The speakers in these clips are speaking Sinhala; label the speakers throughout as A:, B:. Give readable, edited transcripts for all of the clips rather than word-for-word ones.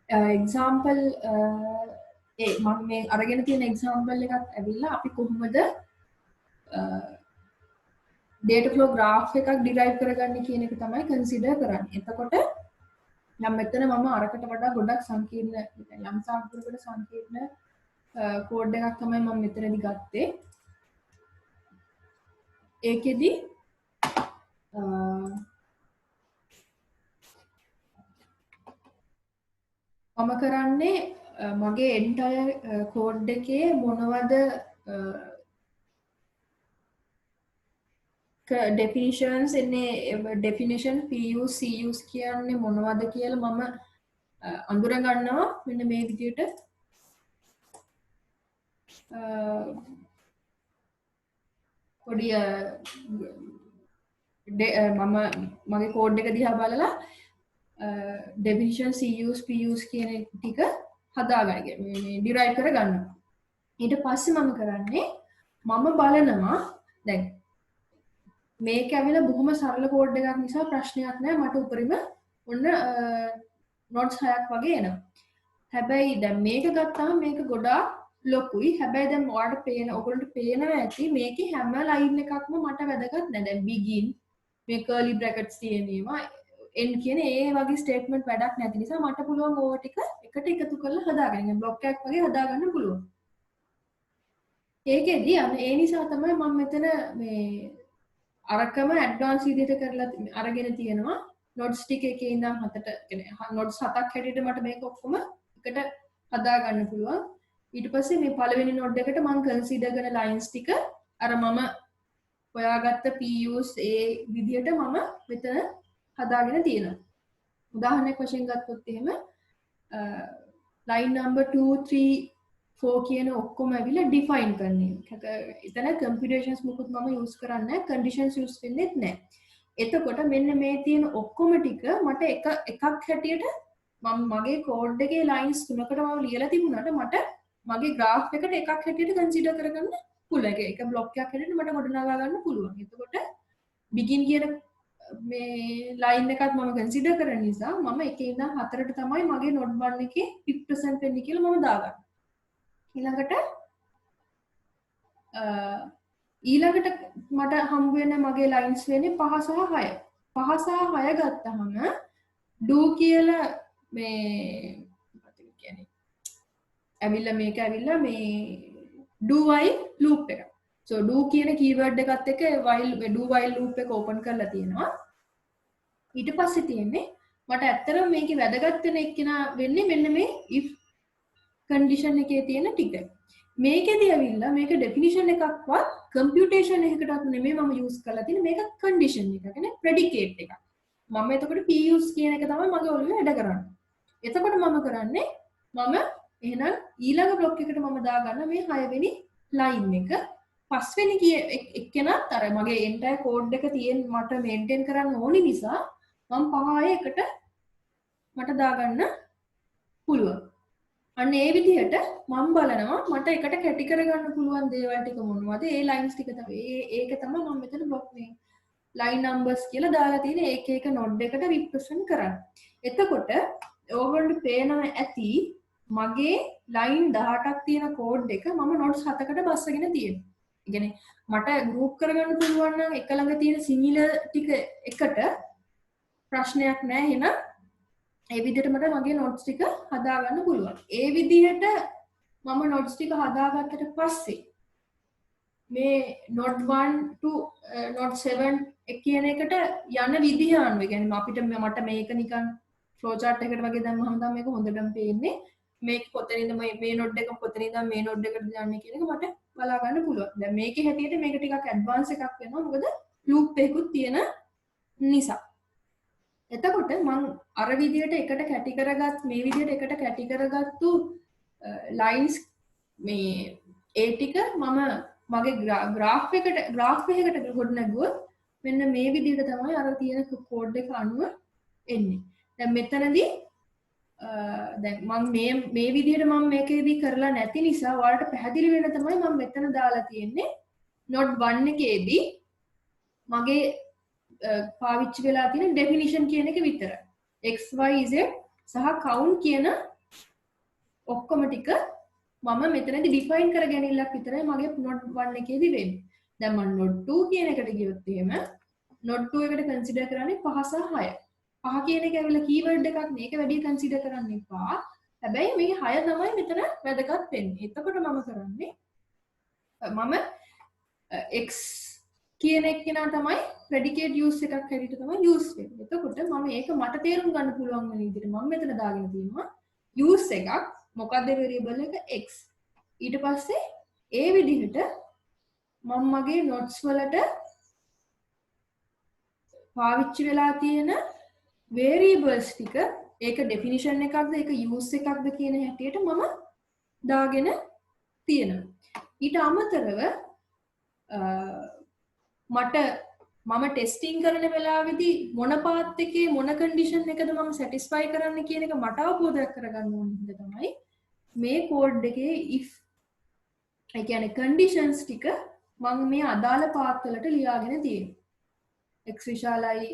A: එක්සාම්පල් මම මේ අරගෙන තියෙන එක්සාම්පල් එකක් ඇවිල්ලා අපි කොහොමද data flow graph එකක් derive කරගන්නේ කියන එක තමයි consider කරන්නේ. එතකොට නම් මෙතන මම අරකට වඩා ගොඩක් සංකීර්ණ යම් සාකච්ඡාවකට සංකීර්ණ කෝඩ් එකක් තමයි මම මෙතනදි ගත්තේ. ඒකෙදි මම කරන්නේ මගේ entire කෝඩ් එකේ මොනවද definitions එන්නේ definition PUs CUs කියන්නේ මොනවද කියලා මම අඳුර ගන්නවා මෙන්න මේ විදිහට පොඩි මම මගේ කෝඩ් එක දිහා බලලා definition CUs PUs කියන ටික හදාගන්න මේ derive කරගන්නවා. ඊට පස්සේ මම කරන්නේ මම බලනවා දැන් මේක ඇවිල්ලා බොහොම සරල කෝඩ් එකක් නිසා ප්‍රශ්නයක් නෑ මට උපරිම ඔන්න notes 6ක් වගේ එනවා. හැබැයි දැන් මේක ගත්තාම මේක ගොඩාක් ලොකුයි. හැබැයි දැන් ඔයගොල්ලන්ට පේනවා ඇති මේකේ හැම ලයින් එකක්ම මට වැදගත් නෑ. දැන් begin මේ curly brackets තියෙනවා end කියන ඒ වගේ statement වැඩක් නැති නිසා මට පුළුවන් ඕවා ටික එකට එකතු කරලා හදාගන්න. block එකක් වගේ හදාගන්න පුළුවන්. ඒකෙදි ඒ නිසා තමයි මම මෙතන මේ අරකම ඇඩ්වාන්ස් විදිහට කරලා අරගෙන තියෙනවා nodes ටික එකේ ඉඳන් 7ට කියන්නේ nodes 7ක් හැටියට මට මේක ඔක්කොම එකට හදා ගන්න පුළුවන් ඊට පස්සේ මේ පළවෙනි node එකට මම consider කරන lines ටික අර මම හොයාගත්ත PUs ඒ විදිහට මම මෙතන හදාගෙන තියෙනවා උදාහරණයක් වශයෙන් ගත්තොත් එහෙම line number 2 3 4 කියන ඔක්කොම ඇවිල්ලා define කරන්නේ. එතන computations මුකුත් මම use කරන්නේ නැහැ. conditions use වෙන්නේ නැහැ. එතකොට මෙන්න මේ තියෙන ඔක්කොම ටික මට එකක් හැටියට මම මගේ code එකේ lines 3කට මම ලියලා තිබුණාට මට මගේ graph එකට එකක් හැටියට consider කරගන්න පුළුවන්. එක block එකක් හැටියට මට ගොඩනගා ගන්න පුළුවන්. එතකොට begin කියන මේ line එකත් මම consider කරන නිසා මම එකේ ඉඳන් 4ට තමයි මගේ node 1 එකේ represent වෙන්නේ කියලා මම දාගන්නවා. ඊළඟට මට හම්බ වෙන මගේ ලයින්ස් වෙන්නේ 5 සහ 6. 5 සහ 6 ගත්තහම do කියලා මේ මොකක්ද කියන්නේ? ඇවිල්ලා මේ do while loop එක. so do කියන keyword එකත් එක්ක while do while loop එක open කරලා තියෙනවා. ඊට පස්සේ තියෙන්නේ මට ඇත්තටම මේකේ වැදගත් වෙන එක්කෙනා වෙන්නේ මෙන්න මේ if condition එකේ තියෙන ටික. මේකෙදී ඇවිල්ලා මේක definition එකක්වත් computation එකකටත් නෙමෙයි මම use කරලා තියෙන්නේ මේක condition එක. කියන්නේ predicate එකක්. මම එතකොට PUs කියන එක තමයි මගේ ඔළුවේ වැඩ කරන්නේ. එතකොට මම කරන්නේ මම එහෙනම් ඊළඟ block එකට මම දාගන්න මේ 6 වෙනි line එක. 5 වෙනි එක්කෙනාත් අර මගේ entire code එක තියෙන මට maintain කරන්න ඕනි නිසා මම 5 එකට මට දාගන්න පුළුවන්. අන්න ඒ විදිහට මම බලනවා මට එකට කැටි කරගන්න පුළුවන් දේවල් ටික මොනවද ඒ ලයින්ස් ටික තමයි ඒක තමයි මම මෙතන බ්ලොක් මේ ලයින් නම්බර්ස් කියලා දාලා තියෙන එක එක නෝඩ් එකට රිප්‍රසන්ට් කරන්න. එතකොට ඕගොල්ලන්ට පේනවා ඇති මගේ ලයින් 18ක් තියෙන කෝඩ් එක මම නෝඩ්ස් 7කට බස්සගෙන තියෙනවා. ඒ කියන්නේ මට ගෲප් කරගන්න පුළුවන් නම් එක ළඟ තියෙන සිමිලර් ටික එකට ප්‍රශ්නයක් නැහැ. එහෙනම් ඒ විදිහට මට මගේ notes ටික හදා ගන්න පුළුවන්. ඒ විදිහට මම notes ටික හදාගත්තට පස්සේ මේ node 1 to node 7 කියන එකට යන විදිහ අනුව කියන්නේ අපිට මට මේක නිකන් flow chart එකකට වගේ දැම්මම තමයි මේක හොඳටම පේන්නේ. මේක කොතනින්ද මේ node එක කොතනින්ද මේ node එකට යන්නේ කියන එක මට බලා ගන්න පුළුවන්. දැන් මේකේ හැටියට මේක ටිකක් advance එකක් වෙනවා. මොකද loop එකකුත් තියෙන නිසා. එතකොට මම අර විදිහට එකට කැටි කරගත් මේ විදිහට එකට කැටි කරගත්තු ලයින්ස් මේ ඒ ටික මම මගේ graph එකකට ගොඩනගුවොත් මෙන්න මේ විදිහට තමයි අර තියෙන කෝඩ් එක අනුව එන්නේ. දැන් මෙතනදී දැන් මම මේ විදිහට මම මේකේදී කරලා නැති නිසා ඔයාලට පැහැදිලි වෙන්න තමයි මම මෙතන දාලා තියෙන්නේ node 1 එකේදී මගේ පාවිච්චි වෙලා තියෙන definition කියන එක විතරයි. x y z සහ count කියන ඔක්කොම ටික මම මෙතනදි ඩිෆයින් කරගැනීමක් විතරයි මගේ node 1 එකේදී වෙන්නේ. දැන් මම node 2 කියන එකට ගියොත් එහෙම node 2 එකට කන්සිඩර් කරන්නේ 5 සහ 6. 5 කියන එක ඇවිල්ලා කීවර්ඩ් එකක් මේක වැඩි කන්සිඩර් කරන්න එපා. හැබැයි මේ 6 තමයි මෙතන වැදගත් වෙන්නේ. එතකොට මම කරන්නේ මම x කියන එක්කෙනා තමයි predicate use එකක් හැටියට තමයි use වෙන්නේ. එතකොට මම ඒක මට තේරුම් ගන්න පුළුවන් වෙන විදිහට මම මෙතන දාගෙන තියෙනවා use එකක් මොකක්ද variable එක x. ඊට පස්සේ ඒ විදිහට මම මගේ notes වලට පාවිච්චි වෙලා තියෙන variables ටික ඒක definition එකක්ද ඒක use එකක්ද කියන හැටියට මම දාගෙන තියෙනවා. ඊට අමතරව මට මම ටෙස්ටිං කරන වෙලාවේදී මොන පාත් එකේ මොන කන්ඩිෂන් එකද මම සැටිස්ෆයි කරන්න කියන එක මට අවබෝධයක් කරගන්න ඕන හින්දා තමයි මේ කෝඩ් එකේ if ඒ කියන්නේ කන්ඩිෂන්ස් ටික මම මේ අදාළ පාත් වලට ලියාගෙන තියෙනවා. x විශාලයි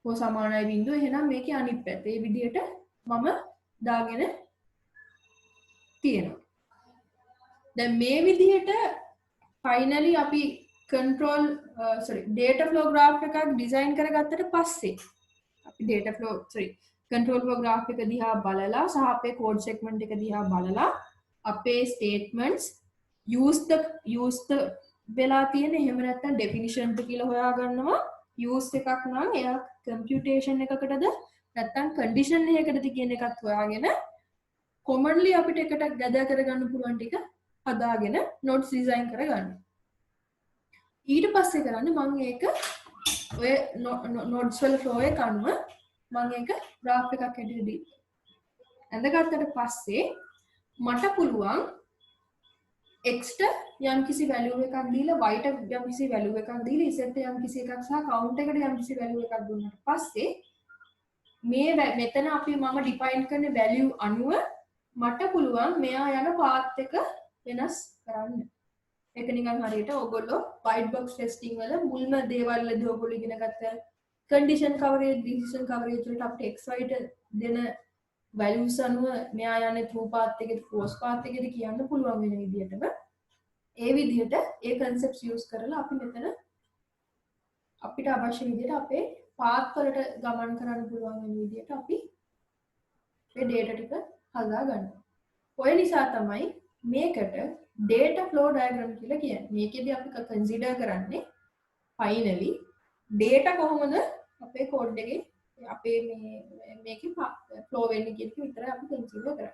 A: හෝ සමානයි බිඳුව එහෙනම් මේකේ අනිත් පැත්ත. ඒ විදිහට මම දාගෙන තියෙනවා. දැන් මේ විදිහට ෆයිනලි අපි control data flow graph එකක් ඩිසයින් කරගත්තට පස්සේ අපි data flow control flow graph එක දිහා බලලා සහ අපේ code segment එක දිහා බලලා අපේ statements use the වෙලා තියෙන එහෙම නැත්නම් definition ද කියලා හොයා ගන්නවා use එකක් නම් එයා computation එකකටද නැත්නම් condition එකකටද කියන එකත් හොයාගෙන commonly අපිට එකට ගැදා කරගන්න පුළුවන් ටික හදාගෙන nodes design කරගන්න. ඊට පස්සේ කරන්නේ මම ඒක ඔය nodes වල flow එක අනුව මම ඒක graph එකක් හැටියට දී. ඇඳගත්තට පස්සේ මට පුළුවන් x ට යම්කිසි value එකක් දීලා y ට යම්කිසි value එකක් දීලා z ට යම්කිසි එකක් සහ count එකට යම්කිසි value එකක් දුන්නාට පස්සේ මේ මෙතන අපි මම define කරන value අනුව මට පුළුවන් මෙයා යන path එක වෙනස් කරන්න. ඒක නිකන් හරියට ඔයගොල්ලෝ white box testing වල මුල්ම දේවල් වලදී ඔයගොල්ලෝ ඉගෙන ගත්ත condition coverage decision coverage වලට අපිට x y ට දෙන values අනුව මෙයා යන්නේ true path එකේද false path එකේද කියන්න පුළුවන් වෙන විදිහටම ඒ විදිහට ඒ concepts use කරලා අපි මෙතන අපිට අවශ්‍ය විදිහට අපේ path වලට ගමන් කරන්න පුළුවන් වෙන විදිහට අපි මේ data ටික හදා ගන්නවා. ඔය නිසා තමයි මේකට data flow diagram කියලා කියන්නේ. මේකෙදි අපි consider කරන්නේ finally data කොහොමද අපේ code එකේ අපේ මේකේ flow වෙන්නේ කියන එක විතරයි අපි consider කරන්නේ.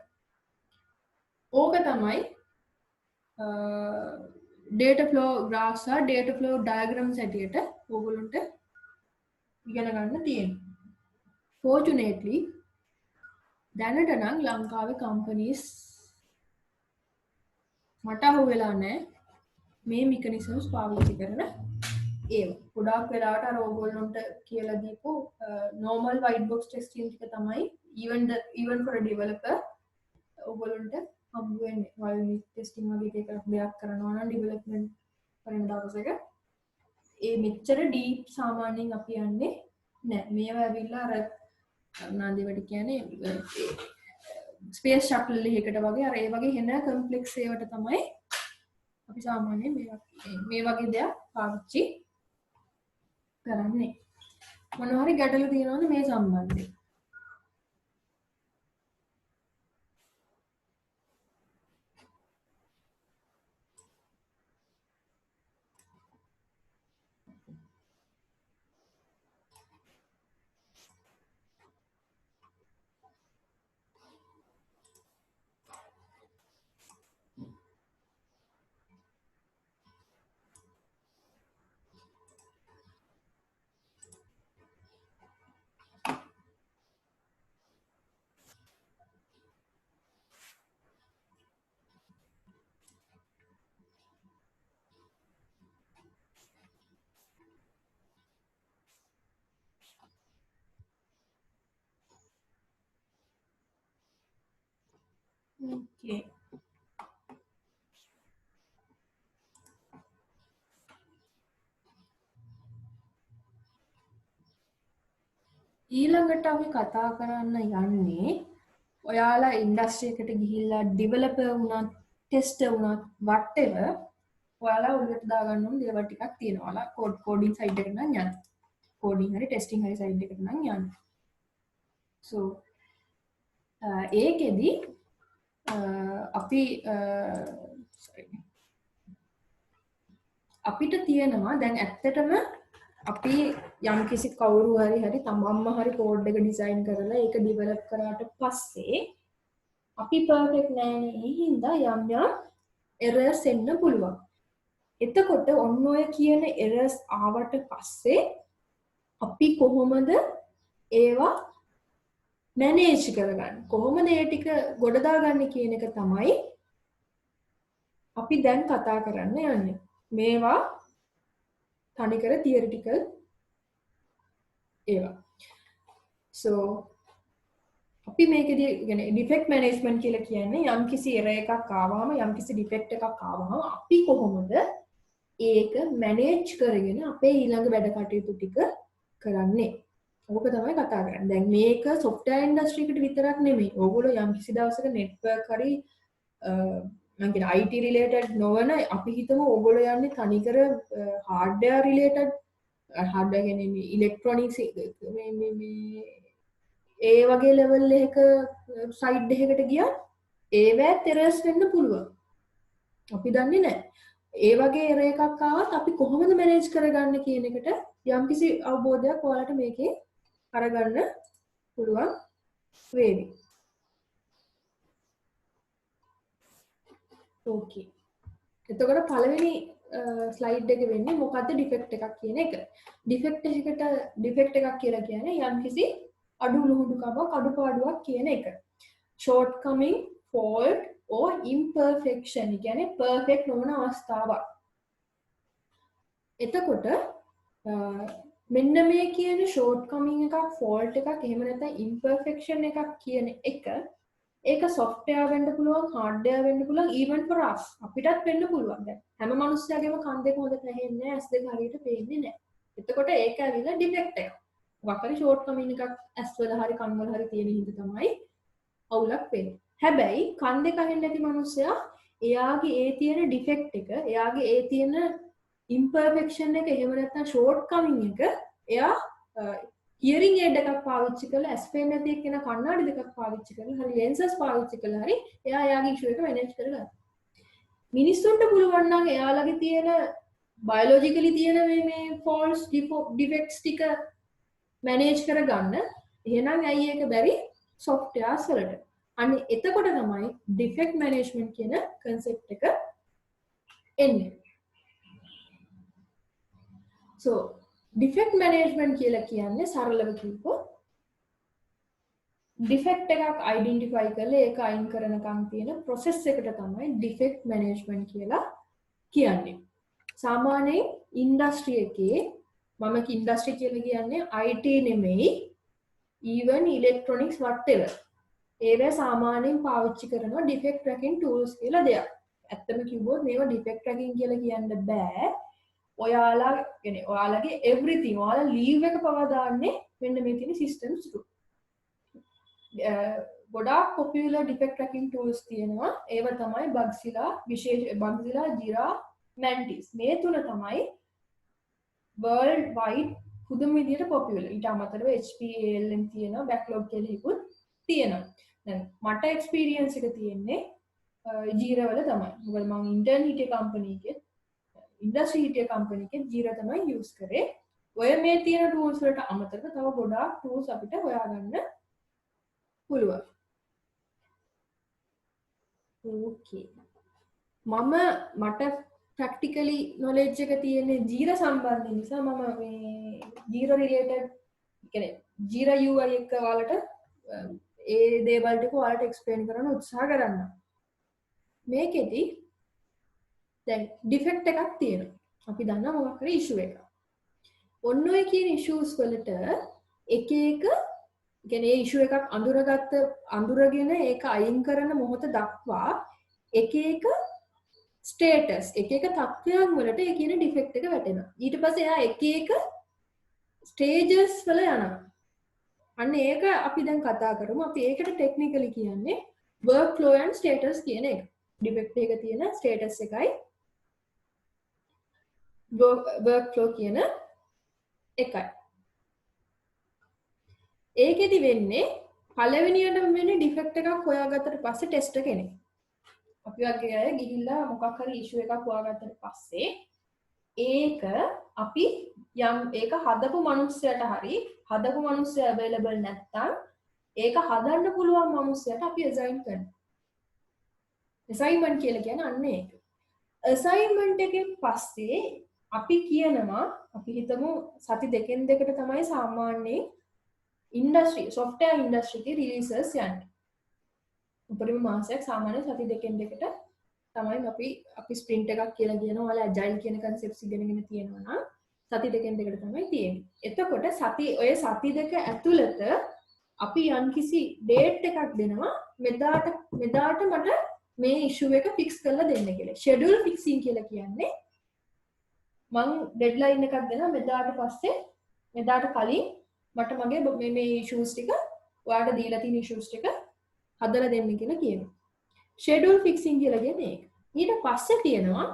A: ඕක තමයි data flow graphs සහ data flow diagrams හැටියට ඕගොල්ලන්ට ඉගෙන ගන්න තියෙනවා. Fortunately දැනට නම් ලංකාවේ companies මට අහු වෙලා නැහැ මේ mechanisms පාවිච්චි කරන ඒවා. ගොඩාක් වෙලාවට අර ඕගොල්ලන්ට කියලා දීපු normal white box testing ටික තමයි even for a developer ඕගොල්ලන්ට හම්බ වෙන්නේ. white testing වගේ දෙයක් කරනවා නම් development කරන දවසක ඒ මෙච්චර deep සාමාන්‍යයෙන් අපි යන්නේ නැහැ. මේවා ඇවිල්ලා අර නාන්දේවට කියන්නේ ස්පේස් ෂටල් එකකට වගේ අර ඒ වගේ හෙන කම්ප්ලෙක්ස් ඒවට තමයි අපි සාමාන්‍යයෙන් මේ වගේ දෙයක් පාවිච්චි කරන්නේ. මොනවා හරි ගැටලු තියෙනවද මේ සම්බන්ධයෙන්? Okay. ඊළඟට අපි කතා කරන්න යන්නේ ඔයාලා ඉන්ඩස්ට්‍රි එකට ගිහිල්ලා ඩෙවලොපර් වුණත් ටෙස්ටර් වුණත් whatever ඔයාලා උඩට දාගන්න ඕන දේවල් ටිකක් තියෙනවා. ඔයාලා කෝඩින් සයිඩ් එකට නම් යන්න. කෝඩින් හරි ටෙස්ටිං හරි සයිඩ් එකට නම් යන්න. so ඒකෙදි අපි sorry අපිට තියෙනවා දැන් ඇත්තටම අපි යම් කිසි කවුරු හරි තමන්ම හරි කෝඩ් එක ඩිසයින් කරලා ඒක ඩෙවලොප් කරාට පස්සේ අපි පර්ෆෙක්ට් නෑනේ. ඒ හින්දා යම් එරර්ස් එන්න පුළුවන්. එතකොට ඔන්න ඔය කියන එරර්ස් ආවට පස්සේ අපි කොහොමද ඒවා මැනේජ් කරගන්නේ? කොහොමද ඒ ටික ගොඩ දාගන්නේ කියන එක තමයි අපි දැන් කතා කරන්න යන්නේ. මේවා තනිකර තියරිටිකල් ඒවා. so අපි මේකදී يعني ඩිෆෙක්ට් මැනේජ්මන්ට් කියලා කියන්නේ යම්කිසි එරර් එකක් ආවම යම්කිසි ඩිෆෙක්ට් එකක් ආවම අපි කොහොමද ඒක මැනේජ් කරගෙන අපේ ඊළඟ වැඩ කටයුතු ටික කරන්නේ. ඕක තමයි කතා කරන්නේ. දැන් මේක software industry එකට විතරක් නෙමෙයි. ඕගොල්ලෝ යම්කිසි දවසක network හරි මම කියන IT related නොවන අපි හිතමු ඕගොල්ලෝ යන්නේ තනිකර hardware related hardware කියන්නේ මේ electronics මේ ඒ වගේ level එකක side එකකට ගියා ඒවැත් errors වෙන්න පුළුවන්. අපි දන්නේ නැහැ. ඒ වගේ error එකක් ආවත් අපි කොහොමද manage කරගන්න කියන එකට යම්කිසි අවබෝධයක් ඔයාලට මේකේ අරගන්න පුළුවන් වේවි. ඕකේ. එතකොට පළවෙනි ස්ලයිඩ් එක වෙන්නේ මොකද්ද ඩිෆෙක්ට් එකක් කියන එක. ඩිෆෙක්ට් එකක් කියලා කියන්නේ යම්කිසි අඩුලුහුඩුකමක් අඩුපාඩුවක් කියන එක. shortcoming, fault or imperfection කියන්නේ perfect නොවන අවස්ථාවක්. එතකොට මෙන්න මේ කියන shortcoming එකක්, fault එකක්, එහෙම නැත්නම් imperfection එකක් කියන එක ඒක software වෙන්න පුළුවන්, hardware වෙන්න පුළුවන්, even for us අපිටත් වෙන්න පුළුවන්. දැන් හැම මිනිස්සයාගේම කන් දෙක හොඳට ඇහෙන්නේ නැහැ, ඇස් දෙක හරියට පේන්නේ නැහැ. එතකොට ඒක ඇවිල්ලා ඩිෆෙක්ට් එකක්. වකරි shortcoming එකක් ඇස් වල හරි කන් වල හරි තියෙන හින්දා තමයි අවුලක් වෙන්නේ. හැබැයි කන් දෙක ඇහෙන්නේ නැති මිනිස්සයා එයාගේ ඒ තියෙන ඩිෆෙක්ට් එක, එයාගේ ඒ තියෙන imperfection එක, එහෙම නැත්නම් shortcoming එක එයා hearing aid එකක් පාවිච්චි කරලා ඇස් පේන්නේ නැති එක්කෙනා කණ්ණාඩි දෙකක් පාවිච්චි කරලා හරි lenses පාවිච්චි කරලා හරි එයා එයාගේ issue එක manage කරගන්න. මිනිස්සුන්ට පුළුවන් නම් එයාලගේ තියෙන biologically තියෙන මේ faults defects ටික manage කරගන්න. එහෙනම් ඇයි ඒක බැරි softwares වලට? අනේ එතකොට තමයි defect management කියන concept එක එන්නේ. so defect management කියලා කියන්නේ සරලව කිව්වොත් defect එකක් identify කරලා ඒක අයින් කරනකම් තියෙන process එකට තමයි defect management කියලා කියන්නේ. සාමාන්‍යයෙන් industry එකේ මම industry කියලා කියන්නේ IT නෙමෙයි even electronics whatever ඒවා සාමාන්‍යයෙන් පාවිච්චි කරනවා defect tracking tools කියලා දෙයක්. ඇත්තම කිව්වොත් මේවා defect tracking කියලා කියන්න බෑ. ඔයාලා කියන්නේ ඔයාලගේ everything ඔයාලා leave එක පවා දාන්නේ මෙන්න මේ තියෙන systems තු. ගොඩාක් popular defect tracking tools තියෙනවා. ඒව තමයි Bugzilla, Bugzilla, Jira, Mantis. මේ තුන තමයි world wide පුදුම විදියට popular. ඊට අමතරව HP, ALM තියෙනවා, backlog කියලා එකකුත් තියෙනවා. දැන් මට experience එක තියෙන්නේ Jira වල තමයි. මොකද මම intern හිටිය company එකේ industry හිටිය company එකේ Jira තමයි use කරේ. ඔය මේ තියෙන tools වලට අමතරව තව ගොඩාක් tools අපිට හොයාගන්න පුළුවන්. okay. මට practically knowledge එක තියෙන්නේ Jira සම්බන්ධ නිසා මම මේ Jira related කියන්නේ Jira UI එක ඔයාලට ඒ දේවල් ටික ඔයාලට explain කරන්න උත්සාහ කරන්න. මේකෙදි දැන් defect එකක් තියෙනවා. අපි දන්නවා මොකක් හරි issue එකක්. ඔන්න ඔය කියන issues වලට එක කියන්නේ issue එකක් අඳුරගෙන ඒක අයින් කරන මොහොත දක්වා එක status එක තත්ත්වයන් වලට ඒ කියන defect එක වැටෙනවා. ඊට පස්සේ එයා එක stages වල යනවා. අන්න ඒක අපි දැන් කතා කරමු. අපි ඒකට ටෙක්නිකලි කියන්නේ work flow and status කියන එක. defect එක තියෙන status එකයි work flow කියන එකයි. ඒකෙදි වෙන්නේ පළවෙනියටම වෙන්නේ defect එකක් හොයාගත්තට පස්සේ tester කෙනෙක්. අපි වගේ අය ගිහිල්ලා මොකක් හරි issue එකක් හොයාගත්තට පස්සේ ඒක අපි යම් ඒක හදපු මිනිස්සයාට හරි හදපු මිනිස්සයා available නැත්නම් ඒක හදන්න පුළුවන් මිනිස්සයාට අපි assign කරනවා. assignment කියලා කියන්නේ අන්න ඒක. assignment එකෙන් පස්සේ අපි කියනවා අපි හිතමු සති දෙකෙන් දෙකට තමයි සාමාන්‍යයෙන් industry software industry එකේ releases යන්නේ. උපරිම මාසයක් සාමාන්‍ය සති දෙකෙන් දෙකට තමයි අපි sprint එකක් කියලා කියනවා. ඔයාලා agile කියන concepts ඉගෙනගෙන තියෙනවා නම් සති දෙකෙන් දෙකට තමයි තියෙන්නේ. එතකොට ඔය සති දෙක ඇතුළත අපි යම්කිසි date එකක් දෙනවා මෙදාට මට මේ issue එක fix කරලා දෙන්න කියලා. schedule fixing කියලා කියන්නේ මං deadline එකක් දෙනවා මෙදාට කලින් මට මගේ මේ issues ටික ඔයාලට දීලා තියෙන issues ටික හදලා දෙන්න කියලා කියනවා. schedule fixing කියලා කියන්නේ ඒක. ඊට පස්සේ තියෙනවා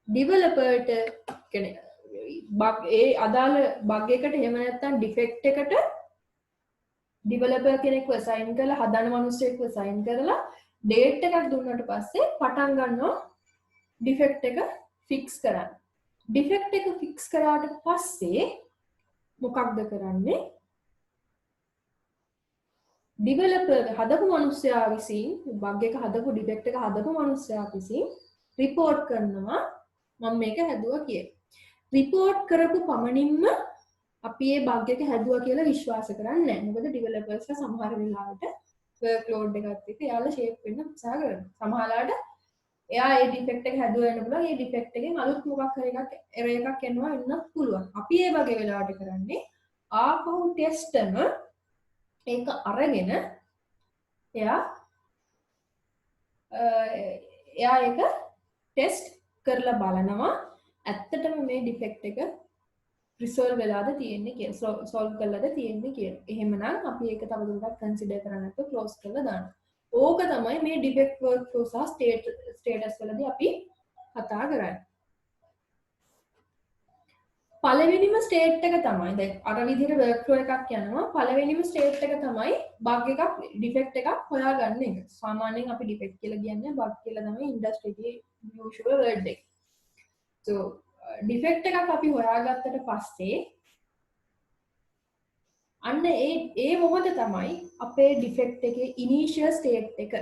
A: developerට කියන්නේ ඒ අදාළ bug එකට එහෙම නැත්නම් defect එකට developer කෙනෙක්ව assign කරලා හදන මිනිස්සෙක්ව assign කරලා date එකක් දුන්නාට පස්සේ පටන් ගන්නවා defect එක fix කරන්න. defect එක fix කරාට පස්සේ මොකක්ද කරන්නේ? developer හදපු මිනිස්සයා විසින් bug එක හදපු defect එක හදපු මිනිස්සයා විසින් report කරනවා මම මේක හැදුවා කියලා. report කරපු පමණින්ම අපි මේ bug එක හැදුවා කියලා විශ්වාස කරන්නේ නැහැ. මොකද developers ලා සමහර වෙලාවට workload එකත් එක්ක එයාලා shape වෙන්න උත්සාහ කරනවා. සමහරලාට එයා ඒ defect එක හැදුවා වෙන පුළුවන්. ඒ defect එකෙන් අලුත් මොකක් හරි error එකක් එනවා වෙන්නත් පුළුවන්. අපි මේ වගේ වෙලාවට කරන්නේ ආපහු testම ඒක අරගෙන එයා ඒක ටෙස්ට් කරලා බලනවා ඇත්තටම මේ ඩිෆෙක්ට් එක රිසෝල්ව් වෙලාද තියෙන්නේ කියලා සෝල්ව් කරලාද තියෙන්නේ කියලා. එහෙමනම් අපි ඒක තවදුරටත් කන්සිඩර් කරන්න නැතුව ක්ලෝස් කරලා දානවා. ඕක තමයි මේ ඩිෆෙක්ට් වර්ක් ෆ්ලෝ සහ ස්ටේටස් වලදී අපි කතා කරන්නේ. පළවෙනිම ස්ටේට් එක තමයි දැන් අර විදිහට වර්ක් ෆ්ලෝ එකක් යනවා. පළවෙනිම ස්ටේට් එක තමයි බග් එකක් ඩිෆෙක්ට් එකක් හොයාගන්න එක. සාමාන්‍යයෙන් අපි ඩිෆෙක්ට් කියලා කියන්නේ බග් කියලා තමයි ඉන්ඩස්ට්‍රි එකේ යූෂුවල් වර්ඩ් එක. so ඩිෆෙක්ට් එකක් අපි හොයාගත්තට පස්සේ අන්න ඒ මොහොත තමයි අපේ ඩිෆෙක්ට් එකේ ඉනිෂියල් ස්ටේට් එක.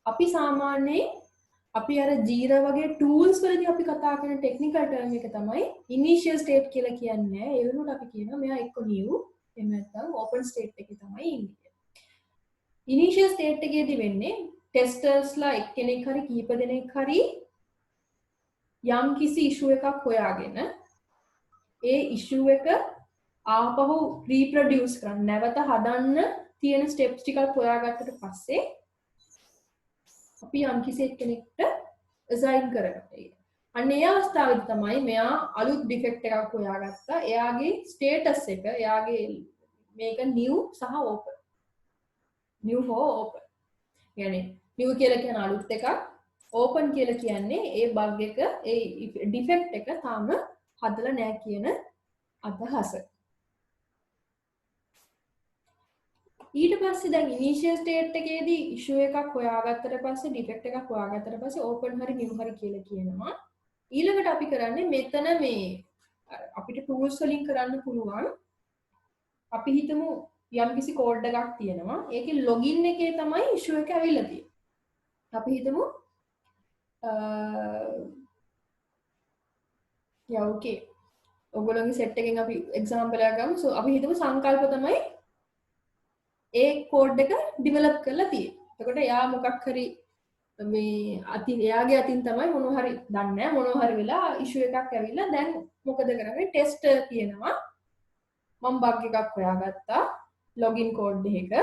A: අපි සාමාන්‍යයෙන් අපි අර Jira වගේ tools වලදී අපි කතා කරන technical term එක තමයි initial state කියලා කියන්නේ. ඒ වෙනුවට අපි කියනවා මෙයා එක්ක new එහෙම නැත්නම් open state එකේ තමයි ඉන්නේ. initial state එකේදී වෙන්නේ testers ලා එක්කෙනෙක් හරි කීප දෙනෙක් හරි යම් කිසි issue එකක් හොයාගෙන ඒ issue එක ආපහු reproduce කරන්න නැවත හදන්න තියෙන steps ටිකක් හොයාගත්තට පස්සේ අපි යම් කිසි කෙනෙක්ට assign කරගන්නවා. අන්න ඒ අවස්ථාවේදී තමයි මෙයා අලුත් defect එකක් හොයාගත්තා. එයාගේ status එක එයාගේ මේක new සහ open. new for open. يعني new කියලා කියන අලුත් එකක් open කියලා කියන්නේ ඒ bug එක ඒ defect එක තාම හදලා නැහැ කියන අදහස. ඊට පස්සේ දැන් ඉනිෂියල් ස්ටේට් එකේදී ඉෂුව එකක් හොයාගත්තට පස්සේ ඩිෆෙක්ට් එකක් හොයාගත්තට පස්සේ ඕපන් හරි නිව් හරි කියලා කියනවා. ඊළඟට අපි කරන්නේ මෙතන මේ අපිට ටූල්ස් වලින් කරන්න පුළුවන්. අපි හිතමු යම්කිසි කෝඩ් එකක් තියෙනවා. ඒකේ ලොගින් එකේ තමයි ඉෂුව එක ඇවිල්ලා තියෙන්නේ. අපි හිතමු ඕකේ. ඔයගොල්ලෝගේ සෙට් එකෙන් අපි එක්සැම්පල් එකක් ගමු. සෝ අපි හිතමු සංකල්ප තමයි ඒ කෝඩ් එක ඩිවෙලොප් කරලා තියෙන්නේ. එතකොට එයා මොකක් හරි මේ එයාගේ අතින් තමයි මොනවා හරි දන්නේ නැහැ මොනවා හරි වෙලා ඉෂුව එකක් ඇවිල්ලා දැන් මොකද කරන්නේ ටෙස්ටර් කියනවා මම බග් එකක් හොයාගත්තා ලොගින් කෝඩ් එකක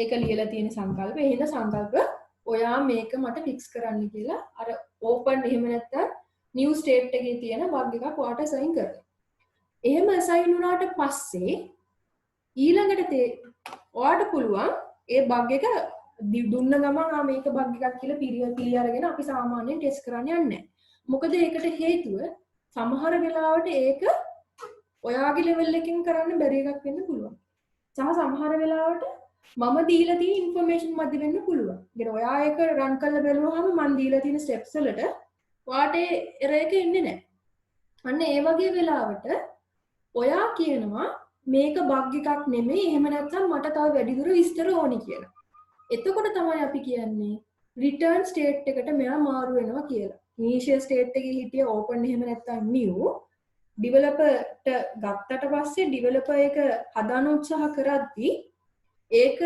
A: ඒක ලියලා තියෙන සංකල්ප එහෙනම් සංකල්ප ඔයා මේක මට ෆික්ස් කරන්න කියලා අර ඕපන් එහෙම නැත්නම් නිව් ස්ටේට් එකේ තියෙන බග් එකක් ඔයාට අසයින් කරනවා. එහෙම අසයින් වුණාට පස්සේ ඊළඟට ඔයාට පුළුවන් ඒ බග් එක දුන්න ගමන් මේක බග් එකක් කියලා පිළි අරගෙන අපි සාමාන්‍යයෙන් ටෙස්ට් කරන්න යන්නේ නැහැ. මොකද ඒකට හේතුව සමහර වෙලාවට ඒක ඔයාගේ ලෙවල් එකකින් කරන්න බැරි එකක් වෙන්න පුළුවන්. සහ සමහර වෙලාවට මම දීලා තියෙන ඉන්ෆර්මේෂන් මැද වෙන්න පුළුවන්. ඒ ඔයා ඒක රන් කරලා බලුවාම මම දීලා තියෙන ස්ටෙප්ස් වලට ඔයාට එරර් එක එන්නේ නැහැ. අන්න ඒ වගේ වෙලාවට ඔයා කියනවා මේක බග් එකක් නෙමෙයි, එහෙම නැත්නම් මට තව වැඩිදුර විස්තර ඕනි කියලා. එතකොට තමයි අපි කියන්නේ රිටර්න් ස්ටේට් එකට මෙයා මාරු වෙනවා කියලා. ඉනිෂියල් ස්ටේට් එකේ හිටිය ඕපන් එහෙම නැත්නම් නිව් ඩිවෙලොපර්ට ගත්තට පස්සේ ඩිවෙලොපර් එක හදන්න උත්සාහ කරද්දී ඒක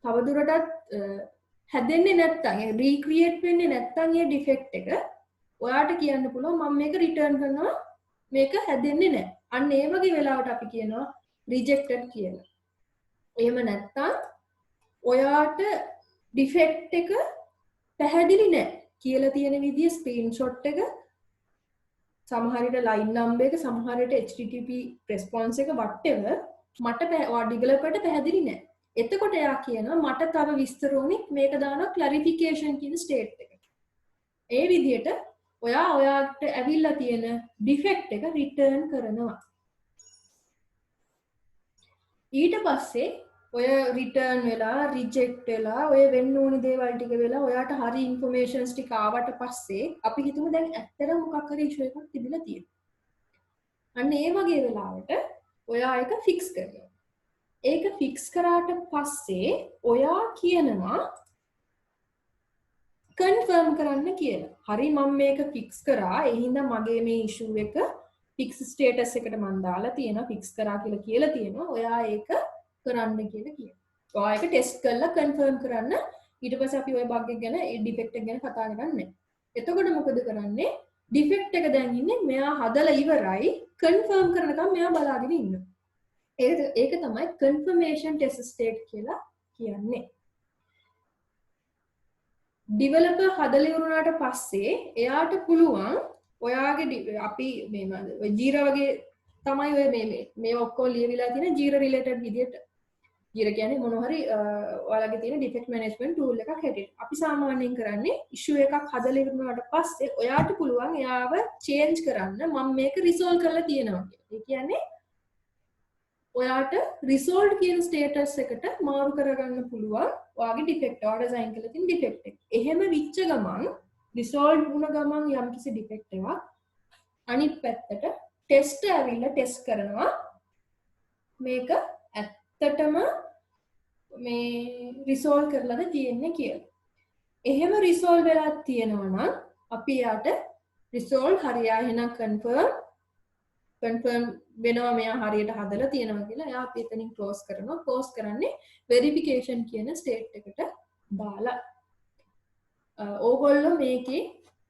A: තවදුරටත් හැදෙන්නේ නැත්නම් ඒ රීක්‍රියේට් වෙන්නේ නැත්නම් ඒ ඩිෆෙක්ට් එක ඔයාට කියන්න පුළුවන් මම මේක රිටර්න් කරනවා මේක හැදෙන්නේ නැහැ. අන්න ඒ වගේ වෙලාවට අපි කියනවා රිජෙක්ටඩ් කියලා. එහෙම නැත්නම් ඔයාට ඩිෆෙක්ට් එක පැහැදිලි නැහැ කියලා තියෙන විදිය ස්ක්‍රීන්ෂොට් එක සමහර විට ලයින් නම්බර් එක සමහර විට HTTP response එක whatever මට ඩිවෙලොපර්ට පැහැදිලි නැහැ. එතකොට එයා කියනවා මට තව විස්තර ඕනි මේක දානවා clarification කියන ස්ටේට් එක. ඒ විදිහට ඔයාට ඇවිල්ලා තියෙන ඩිෆෙක්ට් එක රිටර්න් කරනවා. ඊට පස්සේ ඔය රිටර්න් වෙලා රිජෙක්ට් වෙලා ඔය වෙන්න ඕනි දේවල් ටික වෙලා ඔයාට හරි ඉන්ෆර්මේෂන්ස් ටික ආවට පස්සේ අපි හිතමු දැන් ඇත්තටම මොකක් හරි ඉෂුව එකක් තිබිලා තියෙනවා. අන්න ඒ වගේ වෙලාවට ඔයා ඒක ෆික්ස් කරනවා. ඒක ෆික්ස් කරාට පස්සේ ඔයා කියනවා කන්ෆර්ම් කරන්න කියලා. හරි මම මේක ෆික්ස් කරා. ඒ හින්දා මගේ මේ ඉෂුව එක ෆික්ස් ස්ටේටස් එකට මම දාලා තියෙනවා. ෆික්ස් කරා කියලා තියෙනවා. ඔයා ඒක කරන්න කියලා කියනවා. ඔයා ඒක ටෙස්ට් කරලා කන්ෆර්ම් කරන්න. ඊට පස්සේ අපි ওই බග් එක ගැන ඒ ඩිෆෙක්ට් එක ගැන කතා කරන්නේ. එතකොට මොකද කරන්නේ? ඩිෆෙක්ට් එක දැන් ඉන්නේ මෙයා හදලා ඉවරයි. කන්ෆර්ම් කරනකම් මෙයා බලාගෙන ඉන්නවා. ඒක තමයි කන්ෆර්මේෂන් ටෙස්ට් ස්ටේට් කියලා කියන්නේ. ඩිවෙලොපර් හදලා ඉවරුනාට පස්සේ එයාට පුළුවන් ඔයාගේ අපි මේ ජීරා වගේ තමයි ඔය මේ ඔක්කොම ලියවිලා තියෙන ජීරා රිලේටඩ් විදියට. ජීරා කියන්නේ මොන හරි ඔයාලගේ තියෙන ඩිෆෙක්ට් මැනේජ්මන්ට් ටූල් එකක් හැටියට. අපි සාමාන්‍යයෙන් කරන්නේ ඉෂුව එකක් හදලා ඉවරුනාට පස්සේ ඔයාට පුළුවන් එයාව චේන්ජ් කරන්න මම මේක රිසෝල්ව් කරලා තියෙනවා කියලා. ඒ කියන්නේ ඔයාට රිසෝල්ව් කියන ස්ටේටස් එකට මාරු කරගන්න පුළුවන් ඔයාගේ ඩිෆෙක්ට් ඔයාලා ඩිසයින් කරලා තියෙන ඩිෆෙක්ට් එක. එහෙම විච්ච ගමන් රිසෝල්ව් වුණ ගමන් යම්කිසි ඩිෆෙක්ට් එකක් අනිත් පැත්තට ටෙස්ට් ඇවිල්ලා ටෙස්ට් කරනවා මේක ඇත්තටම මේ රිසෝල්ව් කරලාද තියෙන්නේ කියලා. එහෙම රිසෝල්ව් වෙලා තියෙනවා නම් අපි යාට රිසෝල්ව් හරියයි එහෙනම් කන්ෆර්ම් වෙනවා මෙයා හරියට හදලා තියෙනවා කියලා. එයා අපි එතනින් ක්ලෝස් කරනවා. ක්ලෝස් කරන්නේ වෙරිෆිකේෂන් කියන ස්ටේට් එකට දාලා. ඕගොල්ලෝ මේකේ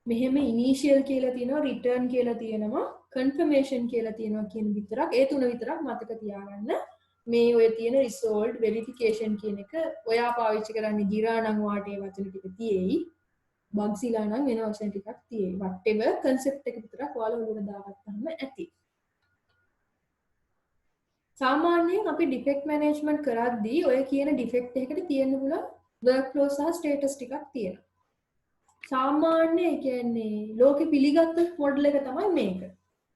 A: මෙහෙම ඉනිෂියල් කියලා තියෙනවා, රිටර්න් කියලා තියෙනවා, කන්ෆර්මේෂන් කියලා තියෙනවා කියන විතරක් ඒ තුන විතරක් මතක තියාගන්න. මේ ඔය තියෙන රිසෝල්ව් වෙරිෆිකේෂන් කියන එක ඔයා පාවිච්චි කරන්නේ Jira නම් වාට ඒ වචන ටික තියෙයි. Bugsilla නම් වෙන වචන ටිකක් තියෙයි. whatever concept එක විතරක් ඔයාලා උඩට දාගත්තාම ඇති. සාමාන්‍යයෙන් අපි ඩිෆෙක්ට් මැනේජ්මන්ට් කරද්දී ඔය කියන ඩිෆෙක්ට් එකකට තියෙන්න පුළුවන් වර්ක්ෆ්ලෝ සහ ස්ටේටස් ටිකක් තියෙනවා. සාමාන්‍ය ඒ කියන්නේ ලෝකෙ පිළිගත් මොඩල් එක තමයි මේක.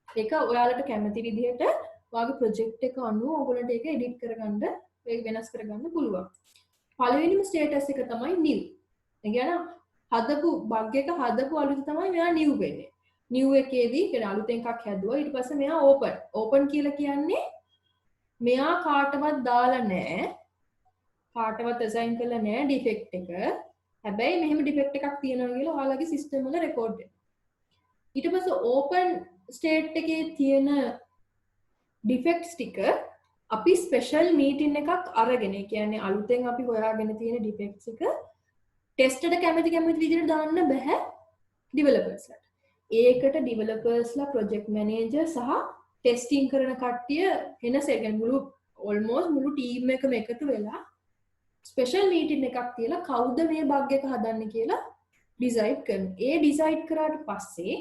A: ඒක ඔයාලට කැමති විදිහට ඔයාගේ ප්‍රොජෙක්ට් එක අනුව ඔයගොල්ලන්ට ඒක එඩිට් කරගන්න ඒක වෙනස් කරගන්න පුළුවන්. පළවෙනිම ස්ටේටස් එක තමයි new. ඒ කියන්නේ හදපු බග් එක හදපු අලුත තමයි මෙයා new වෙන්නේ. new එකේදී කියන්නේ අලුතෙන් එකක් හැදුවා ඊට පස්සේ මෙයා open කියලා කියන්නේ මෙයා කාටවත් දාලා නැහැ කාටවත් assign කරලා නැහැ ඩිෆෙක්ට් එක. හැබැයි මෙහෙම ඩිෆෙක්ට් එකක් තියෙනවා කියලා ඔයාලගේ සිස්ටම් වල රෙකෝඩ් වෙනවා. ඊට පස්සේ ඕපන් ස්ටේට් එකේ තියෙන ඩිෆෙක්ට්ස් ටික අපි ස්පෙෂල් මීටින් එකක් අරගෙන ඒ කියන්නේ අලුතෙන් අපි හොයාගෙන තියෙන ඩිෆෙක්ට්ස් එක ටෙස්ට් එකට කැමති විදිහට දාන්න බෑ ඩිවෙලොපර්ස්ලාට. ඒකට ඩිවෙලොපර්ස්ලා ප්‍රොජෙක්ට් මැනේජර් සහ ටෙස්ටිං කරන කට්ටිය වෙන සෙකන්ඩ් මුළු ටීම් එකම එකතු වෙලා ස්පෙෂල් මීටින් එකක් තියලා කවුද මේ බග් එක හදන්නේ කියලා ඩිසයිඩ් කරනවා. ඒ ඩිසයිඩ් කරාට පස්සේ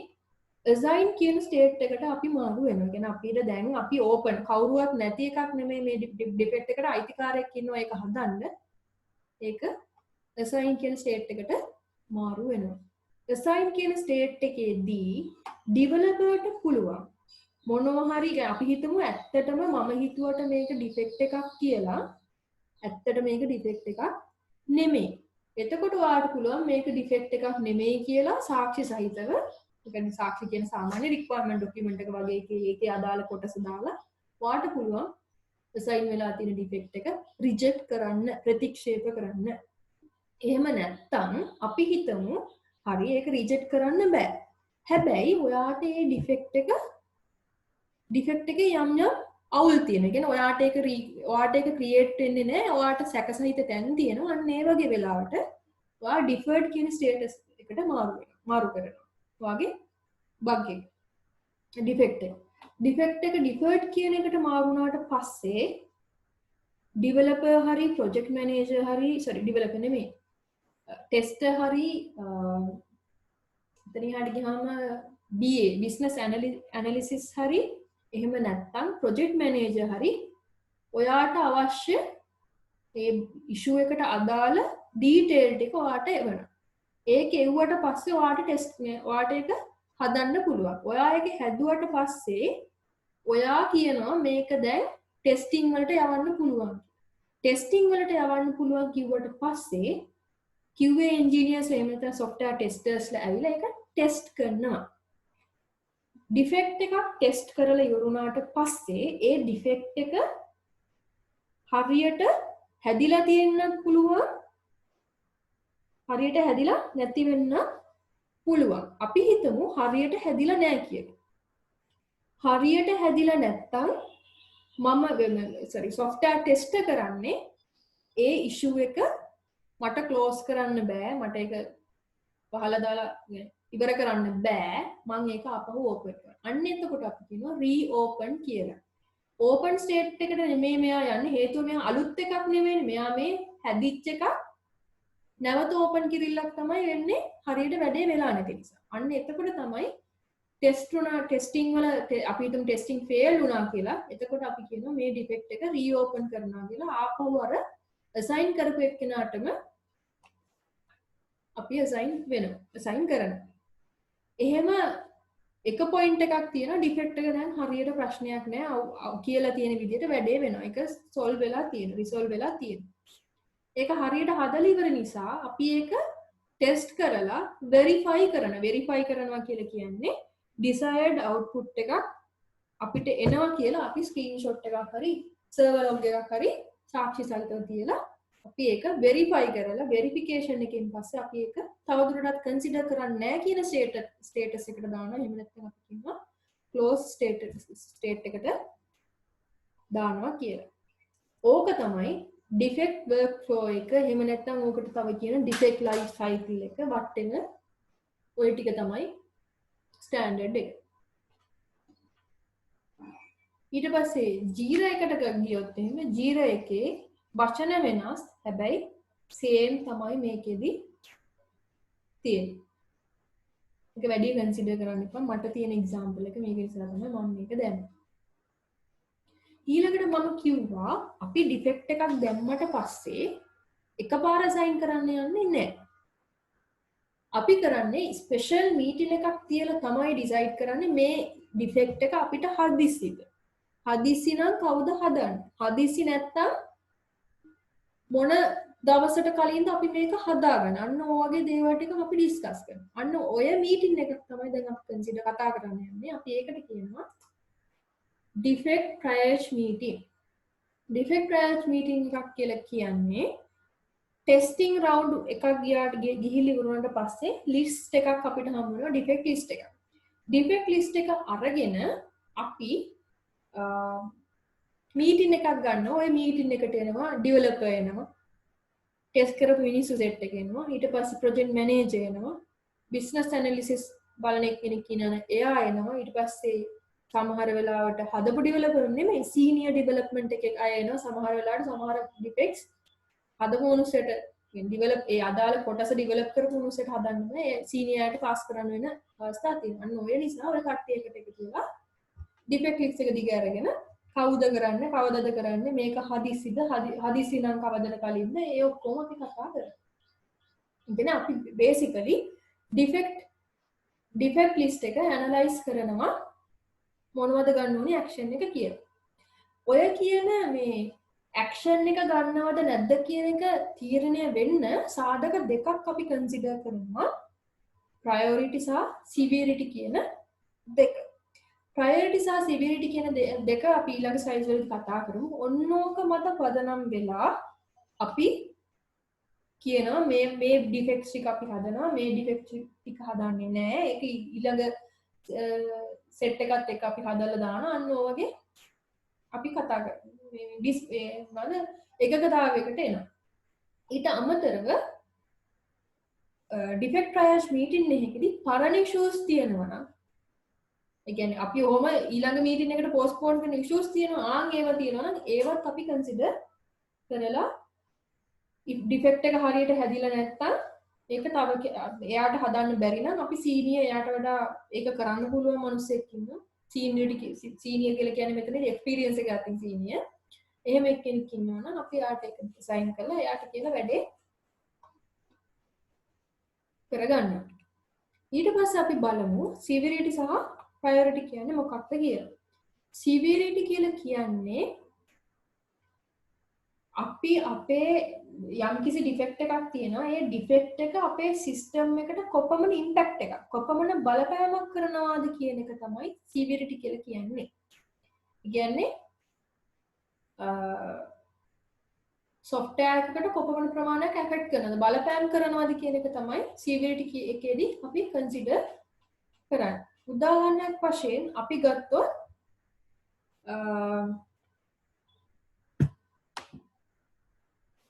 A: assign කියන ස්ටේට් එකට අපි මාරු වෙනවා. කියන්නේ අපිට දැන් අපි ඕපන් කවුරුවත් නැති එකක් නෙමෙයි මේ ඩිෆෙක්ට් එකට අයිතිකාරයෙක් ඉන්නවා ඒක හදන්න. ඒක assign කියන ස්ටේට් එකට මාරු වෙනවා. assign කියන ස්ටේට් එකේදී ඩිවෙලොපර්ට පුළුවන් මොනවා හරි අපි හිතමු ඇත්තටම මම හිතුවට මේක ඩිෆෙක්ට් එකක් කියලා. ඇත්තට මේක ඩිෆෙක්ට් එකක් නෙමෙයි. එතකොට ඔයාලට පුළුවන් මේක ඩිෆෙක්ට් එකක් නෙමෙයි කියලා සාක්ෂි සහිතව, ඒ කියන්නේ සාක්ෂි කියන සාමාන්‍ය රික්වයර්මන්ට් ડોකියුමන්ට් එක වගේ ඒකේ අදාළ කොටස දාලා ඔයාලට පුළුවන් assign වෙලා තියෙන ඩිෆෙක්ට් එක රිජෙක්ට් කරන්න, ප්‍රතික්ෂේප කරන්න. එහෙම නැත්තම් අපි හිතමු හරි ඒක රිජෙක්ට් කරන්න බෑ. හැබැයි ඔයාට මේ ඩිෆෙක්ට් එකේ යම් අවුල් තියෙනවා. කියන්නේ ඔයාට ඒක ක්‍රියේට් වෙන්නේ නැහැ. ඔයාට සැකසහිත තැන් තියෙනවා. අන්න ඒ වගේ වෙලාවට ඔයා ඩිෆර්ඩ් කියන ස්ටේටස් එකට මාරු කරනවා. ඔයාගේ බග් එක. ඩිෆෙක්ට් එක. ඩිෆර්ඩ් කියන එකට මාරු වුණාට පස්සේ ඩිවෙලොපර් හරි ප්‍රොජෙක්ට් මැනේජර් හරි ඩිවෙලොපර් නෙමෙයි. ටෙස්ටර් හරි එතනින් හරිය ගියාම BA බිස්නස් ඇනලිසිස් හරි එහෙම නැත්නම් ප්‍රොජෙක්ට් මැනේජර් හරි ඔයාට අවශ්‍ය ඒ ඉෂුව එකට අදාළ ඩීටේල් ටික ඔයාට එවනවා. ඒක එව්වට පස්සේ ඔයාට ඒක හදන්න පුළුවන්. ඔයා ඒක හැදුවට පස්සේ ඔයා කියනවා මේක දැන් ටෙස්ටිං වලට යවන්න පුළුවන්. ටෙස්ටිං වලට යවන්න පුළුවන් කිව්වට පස්සේ QA engineers එහෙම නැත්නම් software testersලා ඇවිල්ලා ඒක ටෙස්ට් කරනවා. ඩිෆෙක්ට් එකක් ටෙස්ට් කරලා ඉවරුණාට පස්සේ ඒ ඩිෆෙක්ට් එක හරියට හැදිලා තියෙන්නත් පුළුවන්, හරියට හැදිලා නැති වෙන්න පුළුවන්. අපි හිතමු හරියට හැදිලා නැහැ කියලා. හරියට හැදිලා නැත්තම් software test කරන්නේ ඒ issue එක මට close කරන්න බෑ, මට ඒක පහළ දාලා ඉවර කරන්න බෑ, මම ඒක ආපහු open කරනවා. අන්න එතකොට අපි කියනවා reopen කියලා. open state එකට නෙමෙයි මෙයා යන්නේ, හේතුව මෙයා අලුත් එකක් නෙමෙයි, මෙයා මේ හැදිච්ච එකක් නැවත open කිරිල්ලක් තමයි වෙන්නේ හරියට වැඩේ වෙලා නැති නිසා. අන්න එතකොට තමයි ටෙස්ටිං වල අපි හිතමු ටෙස්ටිං ෆේල් වුණා කියලා. එතකොට අපි කියනවා මේ ඩිෆෙක්ට් එක reopen කරනවා කියලා. ආපහු අර assign කරපු එක්කෙනාටම අපි assign කරනවා. එහෙම එක පොයින්ට් එකක් තියෙනවා, ඩිෆෙක්ට් එක දැන් හරියට ප්‍රශ්නයක් නෑ කියලා තියෙන විදිහට වැඩේ වෙනවා. ඒක solve වෙලා තියෙනවා, resolve වෙලා තියෙනවා. ඒක හරියට හදලා ඉවර නිසා අපි ඒක ටෙස්ට් කරලා verify කරනවා කියලා කියන්නේ desired output එකක් අපිට එනවා කියලා අපි screenshot එකක් හරි server log එකක් හරි සාක්ෂි සහිතව තියලා අපි ඒක verify කරලා verification එකෙන් පස්සේ අපි ඒක තවදුරටත් consider කරන්නේ නැහැ කියන status එකට දානවා. එහෙම නැත්නම් අපි කියනවා close state එකට දානවා කියලා. ඕක තමයි defect workflow එක. එහෙම නැත්නම් ඕකට තව කියන defect life cycle එක වටෙන ඔය ටික තමයි ස්ටෑන්ඩඩ් එක. ඊට පස්සේ Jira එකට ගියොත් එහෙම Jira එකේ වචන වෙනස්, හැබැයි same තමයි මේකෙදි තියෙන්නේ. ඒක වැඩි කන්සිඩර් කරන්න එපා. මට තියෙන එක්සැම්පල් එක මේක නිසා තමයි මම මේක දැම්මේ. ඊළඟට මම කිව්වා අපි ඩිෆෙක්ට් එකක් දැම්මට පස්සේ එකපාර assign කරන්න යන්නේ නැහැ. අපි කරන්නේ ස්පෙෂල් මීටින් එකක් තියලා තමයි ඩිසයිඩ් කරන්නේ මේ ඩිෆෙක්ට් එක අපිට හදිස්සිද. හදිස්සි නම් කවුද හදන්නේ? හදිස්සි නැත්තම් මොන දවසට කලින්ද අපි මේක හදාගන්න. අන්න ඔය වගේ දේවල් ටික අපි ඩිස්කස් කරනවා. අන්න ඔය මීටින් එකක් තමයි දැන් අපි කන්සිඩර් කතා කරන්න යන්නේ. අපි ඒකට කියනවා defect triage meeting. defect triage meeting එකක් කියලා කියන්නේ ටෙස්ටිං රවුන්ඩ් එකක් ගිහිලි වුණාට පස්සේ ලිස්ට් එකක් අපිට හම්බ වෙනවා, ඩිෆෙක්ට් ලිස්ට් එකක්. ඩිෆෙක්ට් ලිස්ට් එක අරගෙන අපි මීටින් එකක් ගන්නවා. ඔය මීටින් එකට එනවා ඩෙවලොපර් එනවා, ටෙස්ට් කරපු මිනිස්සු සෙට් එක එනවා, ඊට පස්සේ ප්‍රොජෙක්ට් මැනේජර් එනවා, බිස්නස් ඇනලිසිස් බලන කෙනෙක් ඉන්නන එයා එනවා, ඊට පස්සේ සමහර වෙලාවට හදපු ඩෙවලොපර් නෙමෙයි සීනියර් ඩෙවලොප්මන්ට් එකේ අය එනවා. සමහර වෙලාවට සමහර ඩිෆෙක්ට්ස් හදපු මොනුසෙට ඩිවලොප් ඒ අදාළ කොටස ඩිවලොප් කරපු උනුසෙට හදන්න බෑ ඒ සීනියර්ට පාස් කරන්න වෙන අවස්ථා තියෙනවා. අන්න ඔය නිසා ඔය කට්ටිය එකට එකතු වෙලා ඩිෆෙක්ට් ලිස්ට් එක දිග අරගෙන කවුද කරන්නේ කවදද කරන්නේ මේක හදිස්සිද හදිස්සි නම් කවදද කලින්ද ඒ ඔක්කොම අපි කතා කරමු. ඉතින් අපි බේසිකලි ඩිෆෙක්ට් ලිස්ට් එක ඇනලයිස් කරනවා මොනවද ගන්න ඕනේ ඇක්ෂන් එක කියලා. ඔය කියන මේ ඇක්ෂන් එක ගන්නවද නැද්ද කියන එක තීරණය වෙන්න සාධක දෙකක් අපි කන්සිඩර් කරනවා. ප්‍රයොරිටි සහ සිවියරිටි කියන දෙක. ප්‍රයොරිටි සහ සිවියරිටි කියන දෙක අපි ඊළඟ ස්ලයිඩ් වලදී කතා කරමු. ඔන්නෝක මත පදනම් වෙලා අපි කියනවා මේ ඩිෆෙක්ට්ස් ටික අපි හදනවා මේ ඩිෆෙක්ට් ටික හදන්නේ නැහැ. ඒක ඊළඟ සෙට් එකත් එක්ක අපි හදලා දානවා. අන්න ඔය වගේ අපි කතා කරමු. මේ නේද එකකතාවයකට එනවා. ඊට අමතරව ඩිෆෙක්ට් ට්‍රයල්ස් මීටින් එකකදී පරණ ඉෂුස් තියෙනවා නම් ඒ කියන්නේ අපි ඔහම ඊළඟ මීටින් එකට පෝස්ට්පෝන් කරන ඉෂුස් තියෙනවා ආන් ඒවා තියෙනවා නම් ඒවත් අපි කන්සිඩර් කරලා ඩිෆෙක්ට් එක හරියට හැදිලා නැත්තම් ඒක තව එයාට හදන්න බැරි නම් අපි සීනියර් එයාට වඩා ඒක කරන්න පුළුවන් මිනිස්සෙක් ඉන්නවා සීනියර් කියලා කියන්නේ මෙතනදී එක්ස්පීරියන්ස් එක ගන්න සීනියර් එහෙම එක්කෙනෙක් ඉන්නවා නම් අපි එයාට ඒක ඩිසයින් කරලා එයාට කියලා වැඩේ කරගන්න. ඊට පස්සේ අපි බලමු සිවියරිටි සහ ප්‍රයොරිටි කියන්නේ මොකක්ද කියලා. සිවියරිටි කියලා කියන්නේ අපි අපේ යම්කිසි ඩිෆෙක්ට් එකක් තියෙනවා ඒ ඩිෆෙක්ට් එක අපේ සිස්ටම් එකට කොපමණ ඉම්පැක්ට් එකක් කොපමණ බලපෑමක් කරනවාද කියන එක තමයි සිවියරිටි කියලා කියන්නේ. කියන්නේ software එකකට කොපමණ ප්‍රමාණයක් affect කරනවද බලපෑම් කරනවද කියන එක තමයි severity එකේදී අපි consider කරන්නේ. උදාහරණයක් වශයෙන් අපි ගත්තොත්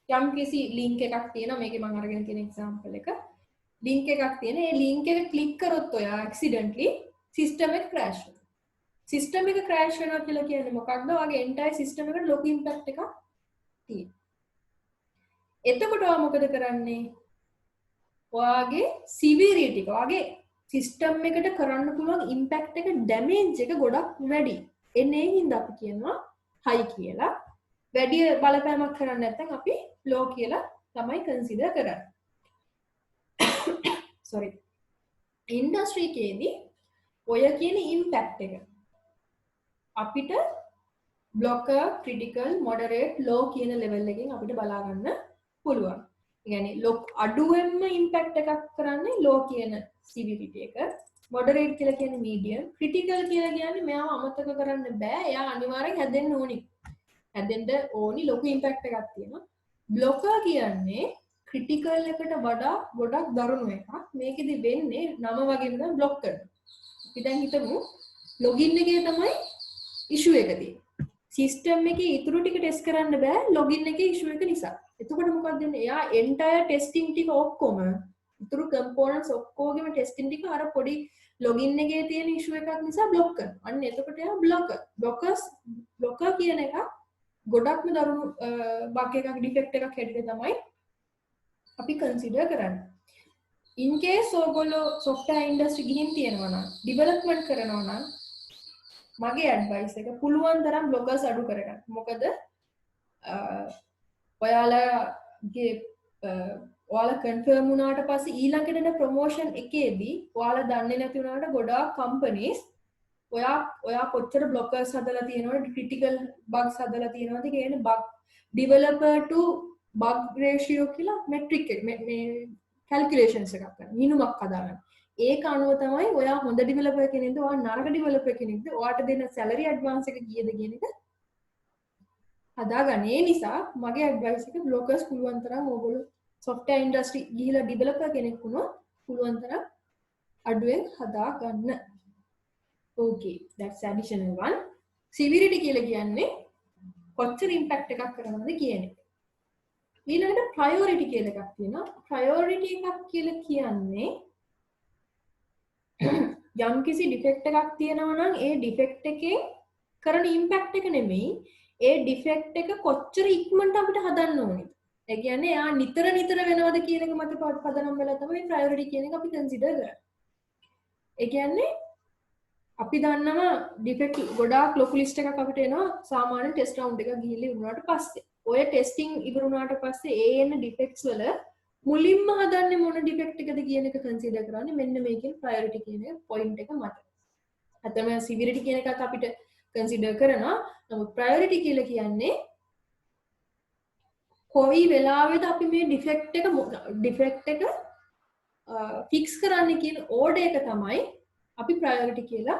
A: යම් කිසි link එකක් තියෙනවා මේකේ මම අරගෙන තියෙන example එක link එකක් තියෙන ඒ link එක click කරොත් ඔයා accidentally system එක crash වෙනවා. system එක crash වෙනවා කියලා කියන්නේ මොකක්ද? ඔයාගේ entire system එකට ලොකු impact එකක් තියෙනවා. එතකොට ඔයා මොකද කරන්නේ? ඔයාගේ severity එක ඔයාගේ system එකට කරන්න පුළුවන් impact එක damage එක ගොඩක් වැඩි. එන්නේ හින්දා අපි කියනවා high කියලා. වැඩි බලපෑමක් කරන්නේ නැත්නම් අපි low කියලා තමයි consider කරන්නේ. sorry. industry එකේදී ඔය කියන impact එක අපිට blocker, critical, moderate, low කියන level එකෙන් අපිට බලා ගන්න පුළුවන්. ඒ කියන්නේ low අඩුවෙන්ම impact එකක් කරන්නේ low කියන severity එක. moderate කියලා කියන්නේ medium, critical කියලා කියන්නේ මෙයාව අමතක කරන්න බෑ. එයා අනිවාර්යෙන් හැදෙන්න ඕනි. හැදෙන්න ඕනි ලොකු impact එකක් තියෙනවා. blocker කියන්නේ critical එකට වඩා ගොඩක් දරුණු එකක්. මේකෙදි වෙන්නේ නම වගේම තමයි block කරනවා. අපි දැන් හිතමු login එකේ තමයි issue එක තියෙන්නේ. සිස්ටම් එකේ ඉතුරු ටික ටෙස්ට් කරන්න බෑ ලොගින් එකේ ඉෂුව එක නිසා. එතකොට මොකක්ද වෙන්නේ? එයා entire testing ටික ඔක්කොම ඉතුරු components ඔක්කොගෙම testing ටික අර පොඩි ලොගින් එකේ තියෙන ඉෂුව එකක් නිසා බ්ලොක් කරනවා. අන්න එතකොට එයා blocker කියන එක ගොඩක්ම දරුණු බග් එකක් ඩිෆෙක්ට් එකක් හැටියට තමයි අපි කන්සිඩර් කරන්නේ. in case ඔයගොල්ලෝ software industry ගිහින් තියෙනවා නම් development කරනවා නම් මගේ ඇඩ්වයිස් එක පුළුවන් තරම් බ්ලොගර්ස් අඩු කරගන්න. මොකද ඔයාලා කන්ෆර්ම් වුණාට පස්සේ ඊළඟට එන ප්‍රොමෝෂන් එකේදී ඔයාලා දන්නේ නැති වුණාට ගොඩාක් කම්පනීස් ඔයා කොච්චර බ්ලොගර්ස් හදලා තියෙනවද ක්‍රිටිකල් බග්ස් හදලා තියෙනවද කියන බග් ඩෙවලොපර් ටු බග් රේෂියෝ කියලා මෙට්‍රික් එක මේ කැල්කියුලේෂන්ස් එකක් කරනවා. මිනුමක් හදාගන්න. ඒක අනුව තමයි ඔයා හොඳ ඩිවෙලොපර් කෙනෙක්ද ඔයා නරක ඩිවෙලොපර් කෙනෙක්ද ඔයාට දෙන සැලරි ඇඩ්වාන්ස් එක කීයද කියන එක හදාගන්න. ඒ නිසා මගේ ඇඩ්වයිස් එක බ්ලොගර්ස් පුළුවන් තරම් ඕගොල්ලෝ software industry ගිහිලා ඩිවෙලොපර් කෙනෙක් වුණොත් පුළුවන් තරම් අඩුවෙන් හදාගන්න. okay that's additional one. severity කියලා කියන්නේ කොච්චර impact එකක් කරනවද කියන එක. ඊළඟට priority කියලා එකක් තියෙනවා. priority එකක් කියලා කියන්නේ යම් කිසි ඩිෆෙක්ට් එකක් තියෙනවා නම් ඒ ඩිෆෙක්ට් එකේ කරන ඉම්පැක්ට් එක නෙමෙයි ඒ ඩිෆෙක්ට් එක කොච්චර ඉක්මනට අපිට හදන්න ඕනේද ඒ කියන්නේ යා නිතර නිතර වෙනවද කියන එක මත පදනම් වෙලා තමයි ප්‍රයොරිටි කියන එක අපි කන්සිඩර් කරන්නේ. ඒ කියන්නේ අපි දන්නවා ඩිෆෙක්ට් ගොඩාක් ලොකු ලිස්ට් එකක් අපිට එනවා සාමාන්‍ය ටෙස්ට් රවුන්ඩ් එකක් ගිහිල්ලා ඉවරුනාට පස්සේ. ඔය ටෙස්ටිං ඉවරුනාට පස්සේ ඒ එන ඩිෆෙක්ට්ස් වල මුලින්ම හදන්නේ මොන ඩිෆෙක්ට් එකද කියන එක කන්සිඩර් කරන්නේ මෙන්න මේකෙන් ප්‍රයොරිටි කියන පොයින්ට් එක මත. අතම සිවිරිටි කියන එකත් අපිට කන්සිඩර් කරනවා. නමුත් ප්‍රයොරිටි කියලා කියන්නේ කොයි වෙලාවෙද අපි මේ ඩිෆෙක්ට් එක ෆික්ස් කරන්න කියන ඕඩර් එක තමයි අපි ප්‍රයොරිටි කියලා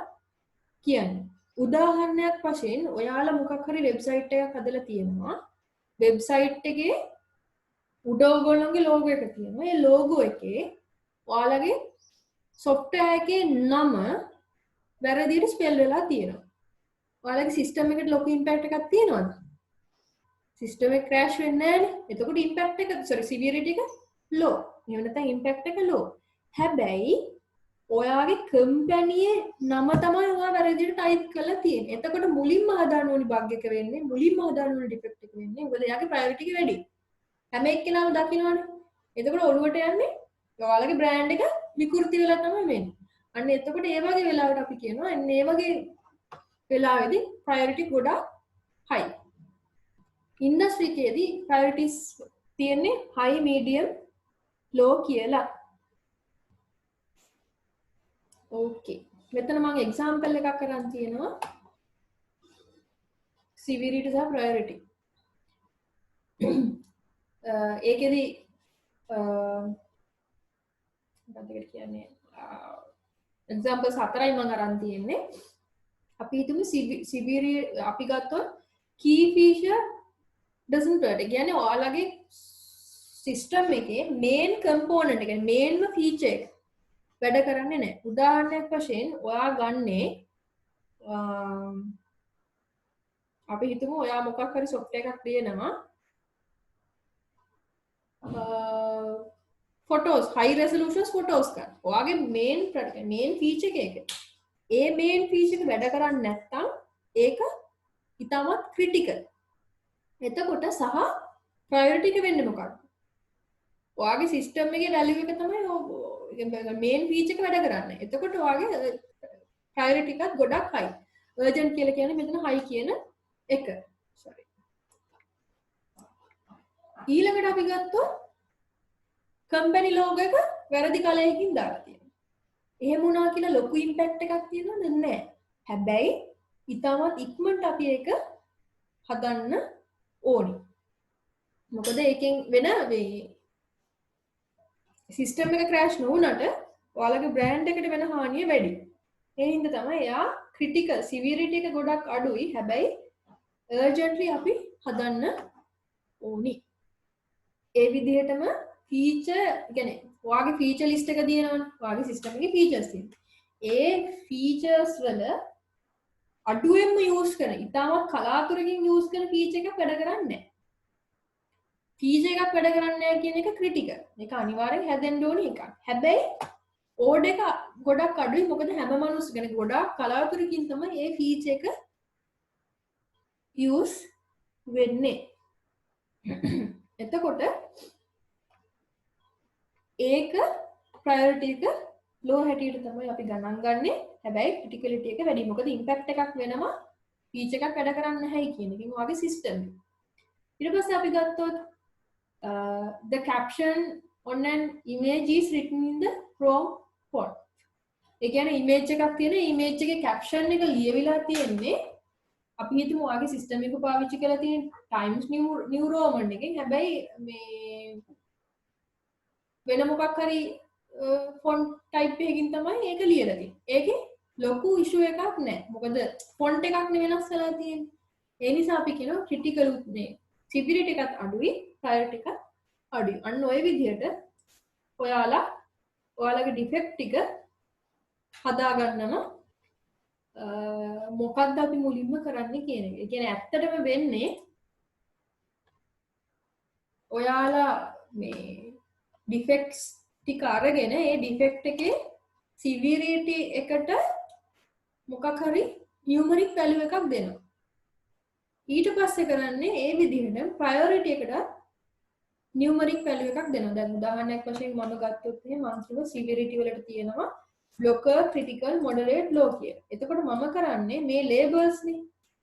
A: කියන්නේ. උදාහරණයක් වශයෙන් ඔයාලා මොකක් හරි වෙබ්සයිට් එකක් හදලා තියෙනවා. වෙබ්සයිට් එකේ උඩ ඔයගොල්ලෝගේ ලෝගෝ එක තියෙනවා. ඒ ලෝගෝ එකේ ඔයාලගේ software එකේ නම වැරදියට ස්පෙල් වෙලා තියෙනවා. ඔයාලගේ සිස්ටම් එකට ලොකු ඉම්පැක්ට් එකක් තියෙනවද? සිස්ටම් එක ක්‍රෑෂ් වෙන්නේ නැහැනේ. එතකොට ඉම්පැක්ට් එක සිවියරිටි එක low. එහෙම නැත්නම් ඉම්පැක්ට් එක low. හැබැයි ඔයාගේ කම්පැනියේ නම තමයි ඔයා වැරදියට ටයිප් කරලා තියෙන්නේ. එතකොට මුලින්ම හදාන්න ඕනි බග් එක වෙන්නේ, මුලින්ම හදාන්න ඕනි ඩිෆෙක්ට් එක වෙන්නේ. මොකද එයාගේ ප්‍රයොරිටි එක වැඩි. හැම එක්කෙනාම දකින්නවනේ. එතකොට ඔළුවට යන්නේ ඔයාලගේ බ්‍රෑන්ඩ් එක විකෘති වෙලා තමයි වෙන්නේ. අන්න එතකොට ඒ වගේ වෙලාවට අපි කියනවා අන්න ඒ වගේ වෙලාවෙදී ප්‍රයොරිටි ගොඩාක් හයි. ඉන්ඩස්ට්‍රි එකේදී ප්‍රයොරිටිස් තියෙන්නේ හයි, මීඩියම්, ලෝ කියලා. ඕකේ. මෙතන මම එක්සැම්පල් එකක් කරන් තියෙනවා. සිවිරිටි සහ ප්‍රයොරිටි. ඒකෙදි මොකක්ද කියන්නේ එක්සැම්පල්ස් 4යි මම අරන් තියෙන්නේ. අපි හිතමු සිවිරි අපි ගත්තොත් key feature doesn't work. ඒ කියන්නේ ඔයාලගේ සිස්ටම් එකේ main component එක mainම feature එක වැඩ කරන්නේ නැහැ. උදාහරණයක් වශයෙන් ඔයා ගන්නේ අපි හිතමු ඔයා මොකක් හරි software එකක් ලියනවා photos high resolution photos ගන්න. ඔයාගේ main feature එක. ඒ main feature එක වැඩ කරන්නේ නැත්නම් ඒක ඉතාමත් critical. එතකොට සහ priority එක වෙන්නේ මොකක්ද? ඔයාගේ system එකේ value එක තමයි main feature එක වැඩ කරන්නේ. එතකොට ඔයාගේ priority එකත් ගොඩක් high. urgent කියලා කියන්නේ මෙතන high කියන එක. sorry. ඊළඟට අපි ගත්තොත් company logo එක වැරදි කලයකින් දාලා තියෙනවා. එහෙම වුණා කියලා ලොකු impact එකක් තියෙනවද? නැහැ. හැබැයි ඉතාමත් ඉක්මනට අපි ඒක හදන්න ඕනි. මොකද ඒකෙන් වෙන මේ සිස්ටම් එක ක්‍රෑෂ් නොවුනට ඔයාලගේ බ්‍රෑන්ඩ් එකට වෙන හානිය වැඩි. ඒ හින්දා තමයි එයා ක්‍රිටිකල් සිවියරිටි එක ගොඩක් අඩුයි. හැබැයි අර්ජන්ට්ලි අපි හදන්න ඕනි. ඒ විදිහටම ෆීචර් කියන්නේ ඔයාගේ ෆීචර් ලිස්ට් එක දිනනවනේ. ඔයාගේ සිස්ටම් එකේ ෆීචර්ස් තියෙනවා. ඒ ෆීචර්ස් වල අඩුවෙන්ම යූස් කරන, ඉතාමත් කලාතුරකින් යූස් කරන ෆීචර් එකක් වැඩ කරන්නේ නැහැ. ෆීචර් එකක් වැඩ කරන්නේ නැහැ කියන එක ක්‍රිටිකල්. මේක අනිවාර්යෙන් හැදෙන්න ඕනි එකක්. හැබැයි ඕඩ් එක ගොඩක් අඩුයි. මොකද හැම මිනිස්සු කෙනෙක් ගොඩක් කලාතුරකින් තමයි මේ ෆීචර් එක යූස් වෙන්නේ. එතකොට ඒක ප්‍රයොරිටි එක ලෝ හැටියට තමයි අපි ගණන් ගන්නෙ. හැබැයි ක්‍රිටිකලිටි එක වැඩි. මොකද ඉම්පැක්ට් එකක් වෙනවා ෆීචර් එකක් වැඩ කරන්නේ නැහැයි කියන එකෙන් ඔයාගේ සිස්ටම් එක. ඊට පස්සේ අපි ගත්තොත් the caption on an image is written in the wrong font. ඒ කියන්නේ image එකක් තියෙන image එකේ caption එක ලියවිලා තියෙන්නේ අපි හිතමු ඔයාගේ සිස්ටම් එක පාවිච්චි කරලා තියෙන Times New Roman එකෙන්. හැබැයි මේ වෙන මොකක් හරි font type එකකින් තමයි ඒක ලියලා තියෙන්නේ. ඒකේ ලොකු issue එකක් නැහැ. මොකද font එකක් නේ වෙනස් වෙලා තියෙන්නේ. ඒ නිසා අපි කියනවා critical මේ severity එකත් අඩුයි, priority එකත් අඩුයි. අන්න ඔය විදිහට ඔයාලගේ defect ටික හදාගන්නම මොකක්ද අපි මුලින්ම කරන්නේ කියන එක. ඒ කියන්නේ ඇත්තටම වෙන්නේ ඔයාලා මේ defects ටික අරගෙන ඒ defect එකේ severity එකට මොකක් හරි numeric value එකක් දෙනවා. ඊට පස්සේ කරන්නේ ඒ විදිහට priority එකට numeric value එකක් දෙනවා. දැන් උදාහරණයක් වශයෙන් මම ගත්තොත් එහෙනම් මානසික severity වලට තියෙනවා blocker, critical, moderate, low කියලා. එතකොට මම කරන්නේ මේ labels නේ.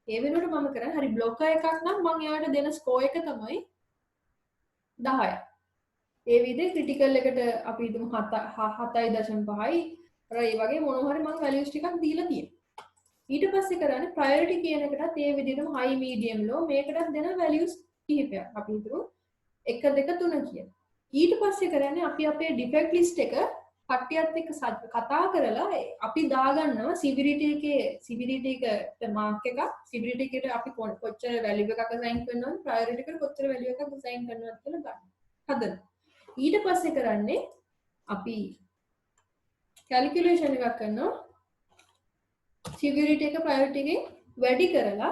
A: ඒ වෙනුවට මම කරන්නේ හරි blocker එකක් නම් මම එයාට දෙන score එක තමයි 10යි. ඒ විදිහේ critical එකට අපි හිතමු 7.5යි. ඒ වගේ මොනවා හරි මම values ටිකක් දීලා තියෙනවා. ඊට පස්සේ කරන්නේ priority කියන එකටත් ඒ විදිහටම high, medium, low මේකටත් දෙන values කිහිපයක්. අපි හිතමු 1 2 3 කියලා. ඊට පස්සේ කරන්නේ අපි අපේ defect list එක කට්ටියත් එක්ක කතා කරලා අපි දාගන්නවා severity එක mark එකක් severity එකට අපි කොච්චර value එකක් assign කරනවද priority එකට කොච්චර value එකක් assign කරනවද කියලා ගන්න. හදන්න. ඊට පස්සේ කරන්නේ අපි calculation එකක් කරනවා severity එක priority එකෙන් වැඩි කරලා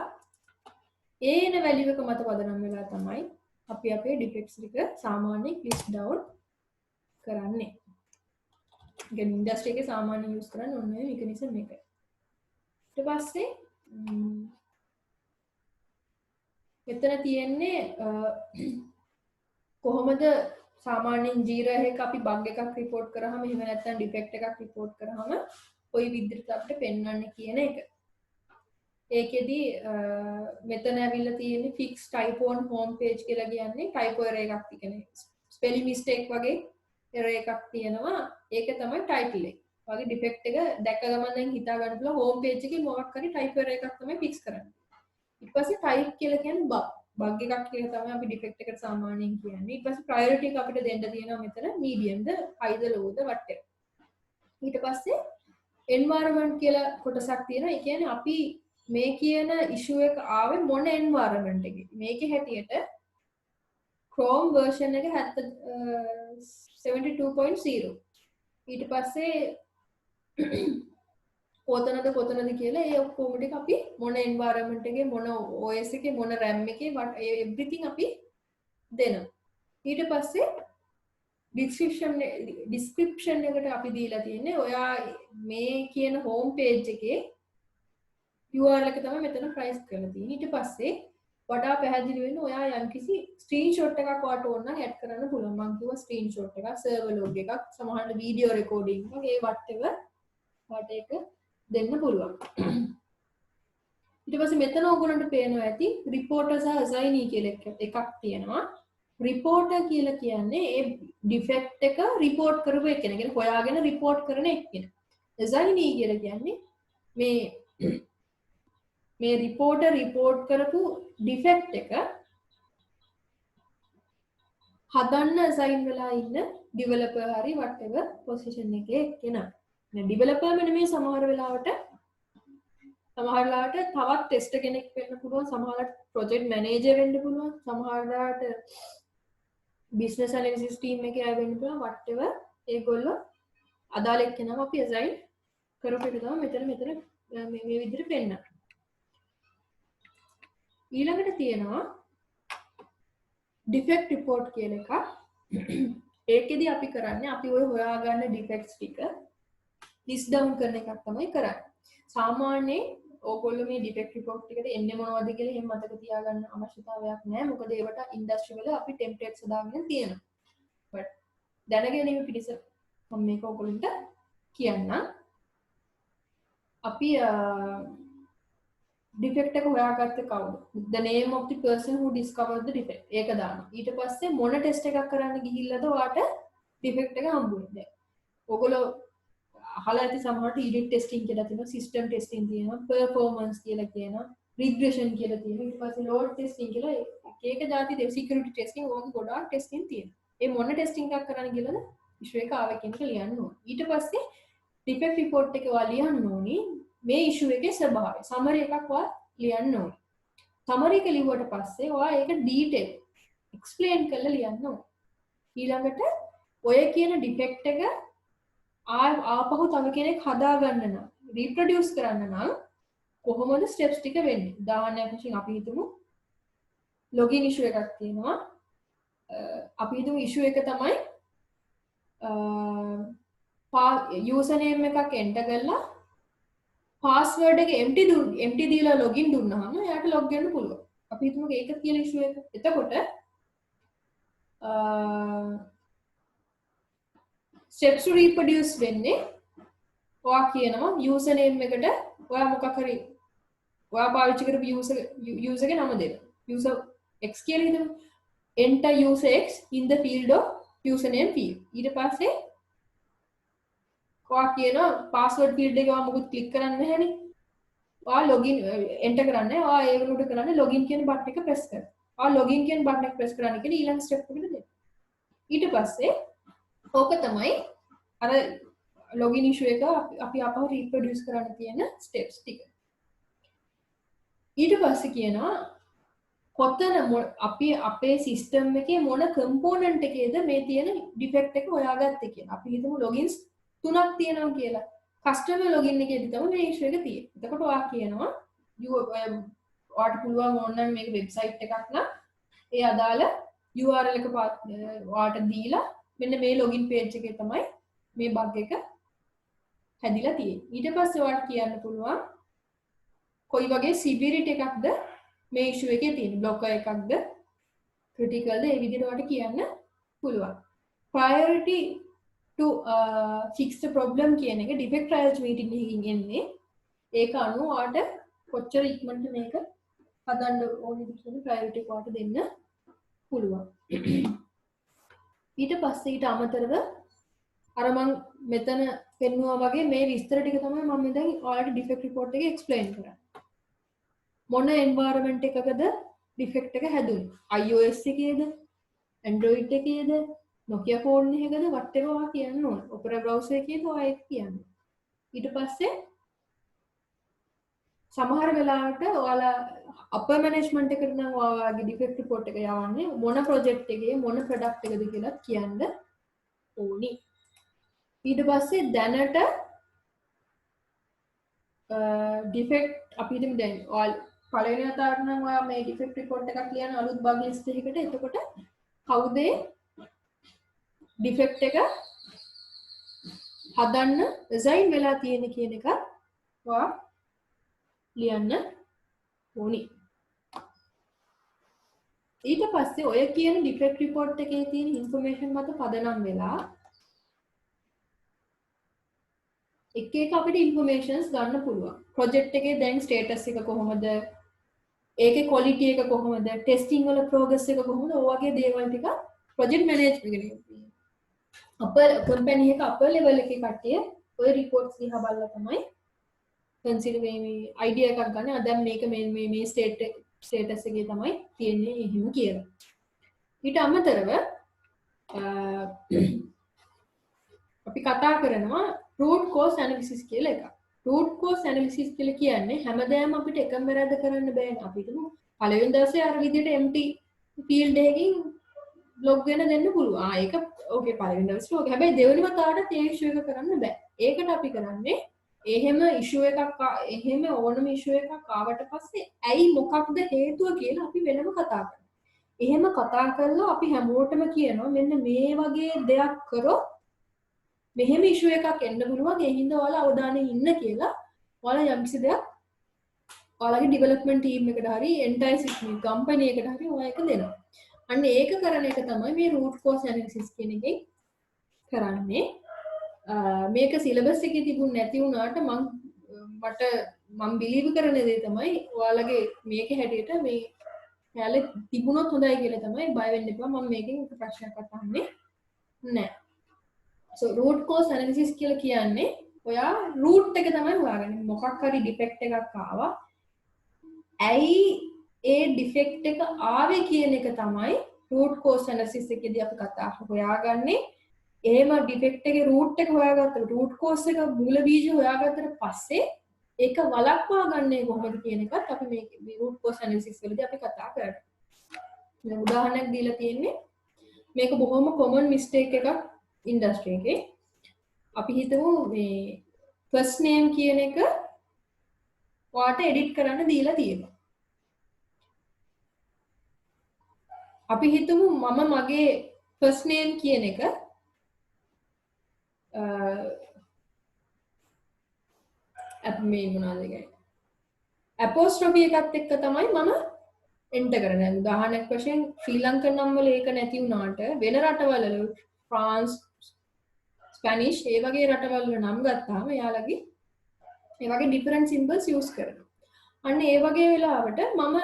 A: ඒන value එක මත පදනම් වෙලා තමයි අපි අපේ defects ටික සාමාන්‍යයෙන් list down කරන්නේ. ගැන ඉන්ඩස්ට්‍රි එකේ සාමාන්‍යයෙන් යූස් කරන්නේ ඔන්න ඔය mechanism එක. ඊට පස්සේ මෙතන තියෙන්නේ කොහොමද සාමාන්‍යයෙන් Jira එකක අපි බග් එකක් report කරාම එහෙම නැත්නම් defect එකක් report කරාම කොයි විදිහට අපිට පෙන්වන්නේ කියන එක. ඒකෙදි මෙතන ඇවිල්ලා තියෙන්නේ fix typo on home page කියලා කියන්නේ typo error එකක් තියෙන්නේ. spelling mistake වගේ error එකක් තියෙනවා. ඒක තමයි title එක. වගේ defect එක දැක්ක ගමන් දැන් හිතා ගන්න පුළුවන් home page එකේ මොකක් හරි typo error එකක් තමයි fix කරන්නේ. ඊට පස්සේ type කියලා කියන්නේ bug එකක් කියලා තමයි අපි defect එකට සාමාන්‍යයෙන් කියන්නේ. ඊට පස්සේ priority එක අපිට දෙන්න තියෙනවා මෙතන medium ද high ද low ද whatever. ඊට පස්සේ environment කියලා කොටසක් තියෙනවා. ඒ කියන්නේ අපි මේ කියන issue එක ආවේ මොන environment එකේ. මේකේ හැටියට Chrome version එක 72.0. ඊට පස්සේ කොතනද කියලා ඒ ඔක්කොම ටික අපි මොන environment එකේ මොන OS එකේ මොන RAM එකේ everything අපි දෙනවා. ඊට පස්සේ description එකට අපි දීලා තියෙන්නේ ඔයා මේ කියන home page එකේ URL එක තමයි මෙතන price කරලා තියෙන්නේ. ඊට පස්සේ වඩා පැහැදිලි වෙන්න ඔයා යම්කිසි ස්ක්‍රීන්ෂොට් එකක් ඔයාට ඕන නම් ඇඩ් කරන්න පුළුවන්. මම කිව්වා ස්ක්‍රීන්ෂොට් එකක්, සර්වර් ලොග් එකක්, සමහරවිට වීඩියෝ රෙකෝඩින් එකක්, ඒ whatever ඔයාට ඒක දෙන්න පුළුවන්. ඊට පස්සේ මෙතන ඔයගොල්ලන්ට පේනවා ඇති reporter සහ assignee කියලා එකක් තියෙනවා. reporter කියලා කියන්නේ ඒ defect එක report කරපු එක්කෙනා. කියන්නේ හොයාගෙන report කරන එක්කෙනා. assignee කියලා කියන්නේ මේ reporter report කරපු defect එක හදන්න assign වෙලා ඉන්න developer හරි whatever position එකේ එක්කෙනා. මේ developer නෙමෙයි සමහර වෙලාවට තවත් tester කෙනෙක් වෙන්න පුළුවන්, සමහරවිට project manager වෙන්න පුළුවන්, සමහරවිට business analysis team එකේ අය වෙන්න පුළුවන් whatever. ඒගොල්ලෝ අදාළ එක්කෙනාම අපි assign කරපු එක තමයි මෙතන මේ විදිහට පෙන්නන්නේ. ඊළඟට තියෙනවා defect report කියන එක. ඒකෙදි අපි කරන්නේ අපි ඔය හොයාගන්න defects ටික list down කරන එකක් තමයි කරන්නේ. සාමාන්‍යයෙන් ඕගොල්ලෝ මේ defect report එකට එන්නේ මොනවද කියලා එහෙම මතක තියාගන්න අවශ්‍යතාවයක් නැහැ. මොකද ඒවට ඉන්ඩස්ට්‍රි වල අපි templates හදාගෙන තියෙනවා. but දැනගැනීම පිණිස මම මේක ඕගොල්ලන්ට කියන්නම්. අපි defect එක හොයාගත්තේ කවුද? The name of the person who discovered the defect. ඒක දාන්න. ඊට පස්සේ මොන ටෙස්ට් එකක් කරන්න ගිහිල්ලාද ඔයාට defect එක හම්බුනේ. ඔයගොල්ලෝ අහලා ඇති සමහරට unit testing කියලා තියෙනවා, system testing තියෙනවා, performance කියලා කියනවා, regression කියලා තියෙනවා. ඊට පස්සේ load testing කියලා එක જાති security testing වගේ ගොඩාක් testing තියෙනවා. ඒ මොන testing එකක් කරන්න ගිහලාද issue එක ආවේ කියන එක ලියන්න ඕනේ. ඊට පස්සේ defect report එක ඔයා ලියන්න ඕනේ. මේ issue එකේ ස්වභාවය summary එකක් ඔයා ලියන්න ඕනේ. summary එක ලිව්වට පස්සේ ඔයා ඒක detail explain කරලා ලියන්න ඕනේ. ඊළඟට ඔය කියන defect එක ආපහු තව කෙනෙක් හදා ගන්න නම් reproduce කරන්න නම් කොහොමද steps ටික වෙන්නේ? උදාහරණයක් වශයෙන් අපි හිතමු login issue එකක් තියෙනවා. අපි හිතමු issue එක තමයි username එකක් enter කරලා password එක empty දීලා login දුන්නාම එයාට log වෙන්න පුළුවන්. අපි හිතමු ඒක කියලා issue එක. එතකොට steps to reproduce වෙන්නේ ඔයා කියනවා user name එකට ඔයා මොකක් හරි ඔයා පාවිච්චි කරපු user ගේ නම දෙන්න. user x කියලා හිතමු. enter user x in the field of username field. ඊට පස්සේ ඔයා කියනවා password field එක ඔයා මොකුත් click කරන්නේ නැහැනේ. ඔයා login enter කරන්නේ. ඔයා ඒ වලට කරන්නේ login කියන button එක press කරන්න. ඔයා login කියන button එක press කරන්න කියලා ඊළඟ step එකට දෙන්න. ඊට පස්සේ ඕක තමයි අර login issue එක අපි අපව reproduce කරන්න තියෙන steps ටික. ඊට පස්සේ කියනවා කොතන අපි අපේ system එකේ මොන component එකේද මේ තියෙන defect එක හොයාගත්තේ කියලා. අපි හිතමු logins 3ක් තියෙනවා කියලා. customer login එකේදී තමයි මේ issue එක තියෙන්නේ. එතකොට ඔයා කියනවා ඔයාට පුළුවන් ඕනනම් මේක website එකක් නම් ඒ අදාළ URL එක ඔයාට දීලා මෙන්න මේ login page එකේ තමයි මේ bug එක හැදිලා තියෙන්නේ. ඊට පස්සේ ඔයාට කියන්න පුළුවන් කොයි වගේ severity එකක්ද මේ issue එකේ තියෙන blocker එකක්ද critical ද ඒ විදිහට ඔයාලට කියන්න පුළුවන්. priority to fix the problem කියන එක defect trials meeting එකකින් එන්නේ. ඒක අනුව ඔයාලට කොච්චර ඉක්මනට මේක හදන්න ඕනේද කියන priority එක ඔයාලට දෙන්න පුළුවන්. ඊට පස්සේ ඊට අමතරව අර මම මෙතන පෙන්නුවා වගේ මේ විස්තර ටික තමයි මම දැන් ඔයාලට defect report එකේ explain කරන්නේ. මොන environment එකකද defect එක හැදුනේ? iOS එකේද? Android එකේද? Nokia phone එකකද? whatever ඔයා කියන්න ඕන. Opera browser එකේද ඔයා ඒක කියන්න. ඊට පස්සේ සමහර වෙලාවට ඔයාලා upper management එකට නම් ඔයාගේ defect report එක යවන්නේ මොන project එකේ මොන product එකද කියලා කියන්න ඕනි. ඊට පස්සේ දැනට defect අපි හිතමු දැන් ඔයාලා පළවෙනි වතාවට නම් ඔයා මේ defect report එකක් ලියන අලුත් bug list එකකට එතකොට කවුද defect එක හදන්න design වෙලා තියෙන්නේ කියන එක ඔයා ලියන්න ඕනි. ඊට පස්සේ ඔය කියන defect report එකේ තියෙන information මත පදනම් වෙලා එක එක අපිට informations ගන්න පුළුවන්. project එකේ දැන් status එක කොහොමද? ඒකේ quality එක කොහොමද? testing වල progress එක කොහොමද? ඔය වගේ දේවල් ටික project management එකේ upper company එක upper level එකේ කට්ටිය ඔය reports දිහා බලලා තමයි consider මේ idea එකක් ගන්න. දැන් මේක මේ status එකේ තමයි තියෙන්නේ එහෙම කියලා. ඊට අමතරව අපි කතා කරනවා root cause analysis කියලා එකක්. root cause analysis කියලා කියන්නේ හැමදාම අපිට එකම වැරද්ද කරන්න බෑනේ. අපි හිතමු පළවෙනි දවසේ අර විදිහට empty field එකකින් log වෙන දෙන්න පුළුවන්. ඒක ඕකේ පළවෙනි දවසේ ඕකේ. හැබැයි දෙවෙනි වතාවට ඒ issue එක කරන්න බෑ. ඒකට අපි කරන්නේ එහෙම issue එකක් එහෙම ඕනම issue එකක් ආවට පස්සේ ඇයි මොකක්ද හේතුව කියලා අපි වෙනම කතා කරනවා. එහෙම කතා කරලා අපි හැමෝටම කියනවා මෙන්න මේ වගේ දෙයක් කරොත් මෙහෙම issue එකක් එන්න පුළුවන්. ඒ හින්දා ඔයාලා අවධානයෙන් ඉන්න කියලා ඔයාලා යම්කිසි දෙයක් ඔයාලගේ development team එකට හරි entire system company එකට හරි ඔයා එක දෙනවා. අන්න ඒක කරන එක තමයි මේ root cause analysis කියන එකෙන් කරන්නේ. මේක සිලබස් එකේ තිබුණ නැති වුණාට මම බිලීව් කරන දේ තමයි ඔයාලගේ මේකේ හැටියට මේ හැලේ තිබුණොත් හොඳයි කියලා තමයි බය වෙන්න එපා. මම මේකෙන් ප්‍රශ්නයක් අහන්නේ නැහැ. so root cause analysis කියලා කියන්නේ ඔයා root එක තමයි හොයාගන්නේ. මොකක් හරි defect එකක් ආවා. ඇයි ඒ defect එක ආවේ කියන එක තමයි root cause analysis එකේදී අපි කතා හොයාගන්නේ. එහෙම defect එකේ root එක හොයාගත්තට root cause එක මූල බීජ හොයාගත්තට පස්සේ ඒක වළක්වා ගන්නේ කොහොමද කියන එකත් අපි මේ root cause analysis වලදී අපි කතා කරනවා. දැන් උදාහරණයක් දීලා තියෙන්නේ මේක බොහොම common mistake එකක් industry එකේ. අපි හිතමු මේ first name කියන එක ඔයාට edit කරන්න දීලා තියෙනවා. අපි හිතමු මම මගේ first name කියන එක මේ මොනවද කියන්නේ apostrophe එකත් එක්ක තමයි මම එන්ටර් කරන. උදාහරණයක් වශයෙන් ශ්‍රී ලංකන් නම් වල ඒක නැති වුණාට වෙන රටවල ෆ්‍රාන්ස්, ස්පැනිෂ් ඒ වගේ රටවල් වල නම් ගත්තාම එයාලගේ ඒ වගේ ඩිෆරන්ට් සිම්බල්ස් යූස් කරනවා. අන්න ඒ වගේ වෙලාවට මම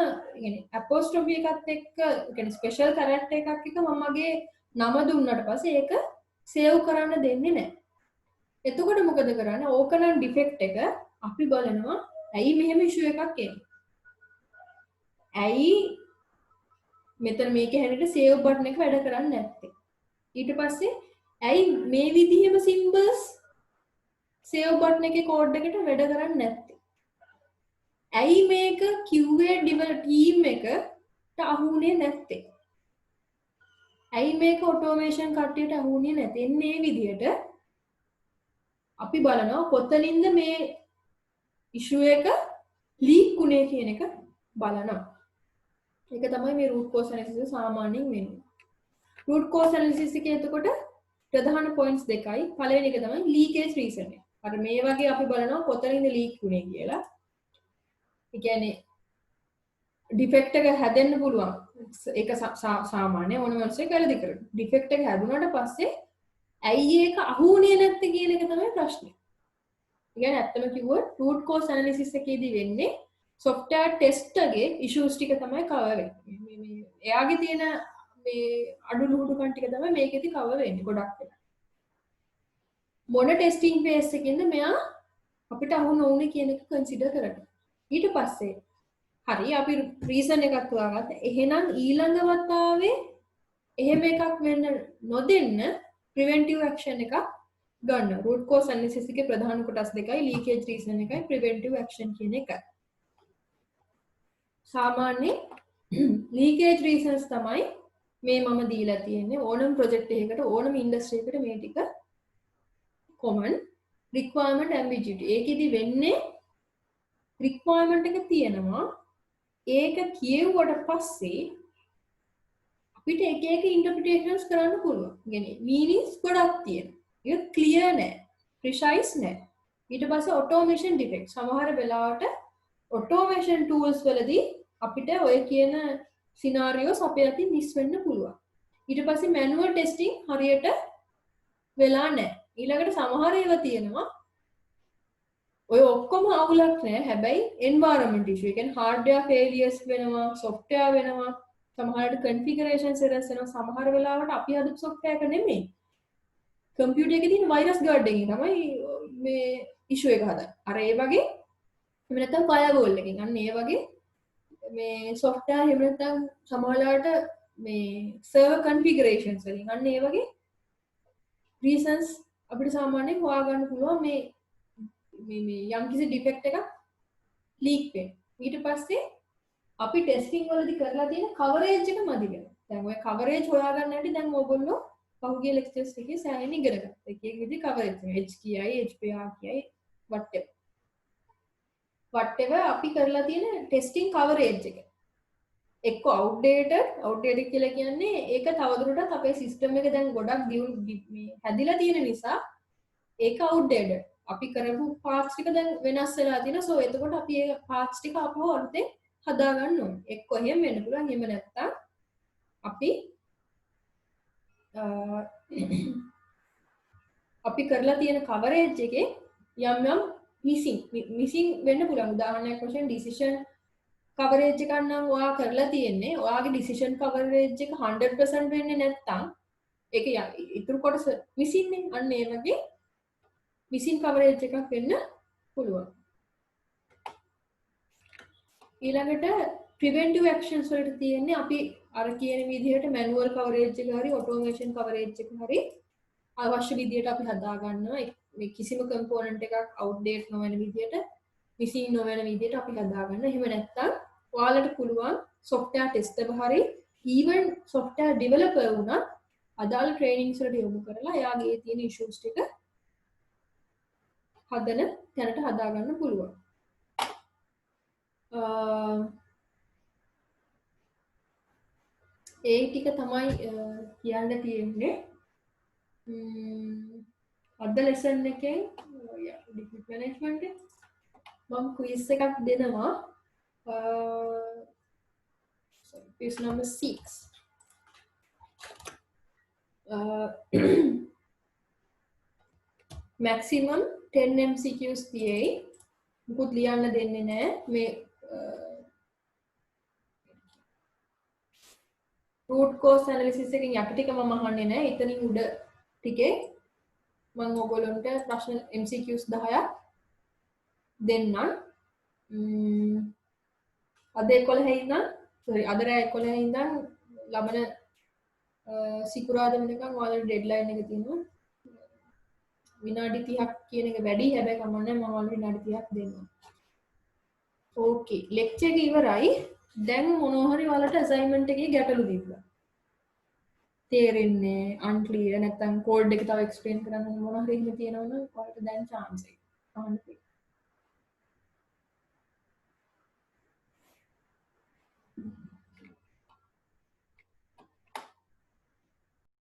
A: يعني අපොස්ට්‍රොෆි එකත් එක්ක يعني ස්පෙෂල් කැරක්ටර් එකක් එක මම මගේ නම දුන්නට පස්සේ ඒක සේව් කරන්න දෙන්නේ නැහැ. එතකොට මොකද කරන්නේ? ඕකනම් ඩිෆෙක්ට් එක අපි බලනවා ඇයි මෙහෙම ඉෂුව එකක් එන්නේ? ඇයි මෙතන මේකේ හැටියට සේව් බටන් එක වැඩ කරන්නේ නැත්තේ? ඊට පස්සේ ඇයි මේ විදිහම සිම්බල්ස් සේව් බටන් එකේ කෝඩ් එකට වැඩ කරන්නේ නැත්තේ? ඇයි මේක QA ඩෙවලොප් ටීම් එකට අහුුනේ නැත්තේ? ඇයි මේක ඔටෝමේෂන් කට්ටියට අහුුනේ නැත්තේ? මේ විදිහට අපි බලනවා කොතනින්ද මේ ඉෂුව එක ලීක් වුනේ කියන එක බලනවා. ඒක තමයි මේ root cause analysis සාමාන්‍යයෙන් වෙන්නේ. root cause analysis එකේ එතකොට ප්‍රධාන points දෙකයි. පළවෙනි එක තමයි leakage reason එක. අර මේ වගේ අපි බලනවා කොතනින්ද leak වුනේ කියලා. ඒ කියන්නේ defect එක හැදෙන්න පුළුවන්. ඒක සාමාන්‍ය ඕන මිනිස්සෙක් වැරදි කරනවා. defect එක හැදුනට පස්සේ ඇයි ඒක අහුුනේ නැත්තේ කියන එක තමයි ප්‍රශ්නේ. ඒ කියන්නේ ඇත්තම කිව්වොත් root cause analysis එකේදී වෙන්නේ software test එකේ issues ටික තමයි cover වෙන්නේ. මේ එයාගේ තියෙන මේ අඩුලුහුඩුකම් ටික තමයි මේකෙදි cover වෙන්නේ ගොඩක් වෙලා. මොන testing phase එකකින්ද මෙයා අපිට අහු නොවුනේ කියන එක consider කරනවා. ඊට පස්සේ හරි අපි reason එකක් හොයාගත්තා. එහෙනම් ඊළඟ වතාවේ එහෙම එකක් වෙන්න නොදෙන්න preventive action එකක් ගන්න. root cause analysis එකේ ප්‍රධාන කොටස් දෙකයි leakage reason එකයි preventive action කියන එකයි. සාමාන්‍ය leakage reasons තමයි මේ මම දීලා තියෙන්නේ ඕනම project එකකට ඕනම industry එකකට මේ ටික common requirement ambiguity. ඒකෙදි වෙන්නේ requirement එක තියෙනවා ඒක කියෙව්වට පස්සේ අපිට එක එක interpretations කරන්න පුළුවන්. يعني meanings ගොඩක් තියෙනවා. ඒක clear නෑ, precise නෑ. ඊට පස්සේ automation defect. සමහර වෙලාවට automation tools වලදී අපිට ඔය කියන scenarios අපේ අතින් මිස් වෙන්න පුළුවන්. ඊට පස්සේ manual testing හරියට වෙලා නැහැ. ඊළඟට සමහර ඒවා තියෙනවා ඔය ඔක්කොම අවුලක් නැහැ. හැබැයි environment issue. ඒ කියන්නේ hardware failures වෙනවා, software වෙනවා, සමහරට configurations errors වෙනවා. සමහර වෙලාවට අපි හදපු software එක නෙමෙයි. computer එකේ තියෙන virus guard එකකින් තමයි මේ issue එක හදන්නේ. අර ඒ වගේ එහෙම නැත්නම් firewall එකකින්. අන්න ඒ වගේ මේ software එහෙම නැත්නම් සමහරලාට මේ server configurations වලින් අන්න ඒ වගේ reasons අපිට සාමාන්‍යයෙන් හොයාගන්න පුළුවන් මේ යම්කිසි defect එකක් leak වෙන. ඊට පස්සේ අපි testing වලදී කරලා තියෙන coverage එක මදි වෙනවා. දැන් ඔය coverage හොයාගන්න හැටි දැන් ඕගොල්ලෝ පහුගිය lectures එකේ සෑහෙන ඉගෙන ගත්තා. එක එක විදිහ coverage එක H කියයි HPR කියයි whatever අපි කරලා තියෙන testing coverage එක එක්ක outdated කියලා කියන්නේ ඒක තවදුරටත් අපේ system එක දැන් ගොඩක් මේ හැදිලා තියෙන නිසා ඒක outdated. අපි කරපු parts ටික දැන් වෙනස් වෙලා තියෙනවා. so එතකොට අපි ඒ parts ටික අපව අලුතෙන් හදා ගන්න ඕනේ. එක්ක එහෙම වෙන්න පුළුවන්. එහෙම නැත්නම් අපි කරලා තියෙන coverage එකේ යම් missing වෙන්න පුළුවන්. උදාහරණයක් වශයෙන් decision coverage එකක් නම් ඔයා කරලා තියෙන්නේ ඔයාගේ decision coverage එක 100% වෙන්නේ නැත්නම් ඒක ඉතුරු කොටස missing නේ. අන්න ඒ වගේ missing coverage එකක් වෙන්න පුළුවන්. ඊළඟට preventive actions වලට තියෙන්නේ අපි අර කියන විදිහට manual coverage එක හරි automation coverage එක හරි අවශ්‍ය විදිහට අපි හදා ගන්නවා. මේ කිසිම component එකක් outdate නොවන විදිහට missing නොවන විදිහට අපි හදා ගන්න. එහෙම නැත්නම් ඔයාලට පුළුවන් software tester හරි even software developer වුණත් අදාළ trainings වලට යොමු කරලා එයාගේ තියෙන issues ටික හදන තැනට හදා ගන්න පුළුවන්. ඒ ටික තමයි කියන්න තියෙන්නේ. අද lesson එකෙන් defect management මම quiz එකක් දෙනවා. quiz number 6. Maximum 10 MCQs තියෙයි. මුකුත් ලියන්න දෙන්නේ නැහැ. මේ root cause analysis එකෙන් යට ටික මම අහන්නේ නැහැ. එතනින් උඩ ටිකේ මම ඔයගොල්ලන්ට ප්‍රශ්න MCQs 10ක් දෙන්නම්. අද 11 ඉඳන් අද රෑ 11 ඉඳන් ලබන සිකුරාදා වෙනකන් ඔයාලට ඩෙඩ්ලයින් එක තියෙනවා. විනාඩි 30ක් කියන එක වැඩි. හැබැයි කමන්නේ මම ඔයාලට විනාඩි 30ක් දෙන්නම්. ඕකේ. ලෙක්චර් එක ඉවරයි. දැන් මොනවා හරි ඔයාලට අසයින්මන්ට් එකේ ගැටලු දීලා. තේරෙන්නේ unclear නැත්නම් කෝඩ් එක තව එක්ස්ප්ලেইন කරන්න මොනවා හරි එහෙම තියෙනවනම් ඔයාලට දැන් chance එක. අහන්න.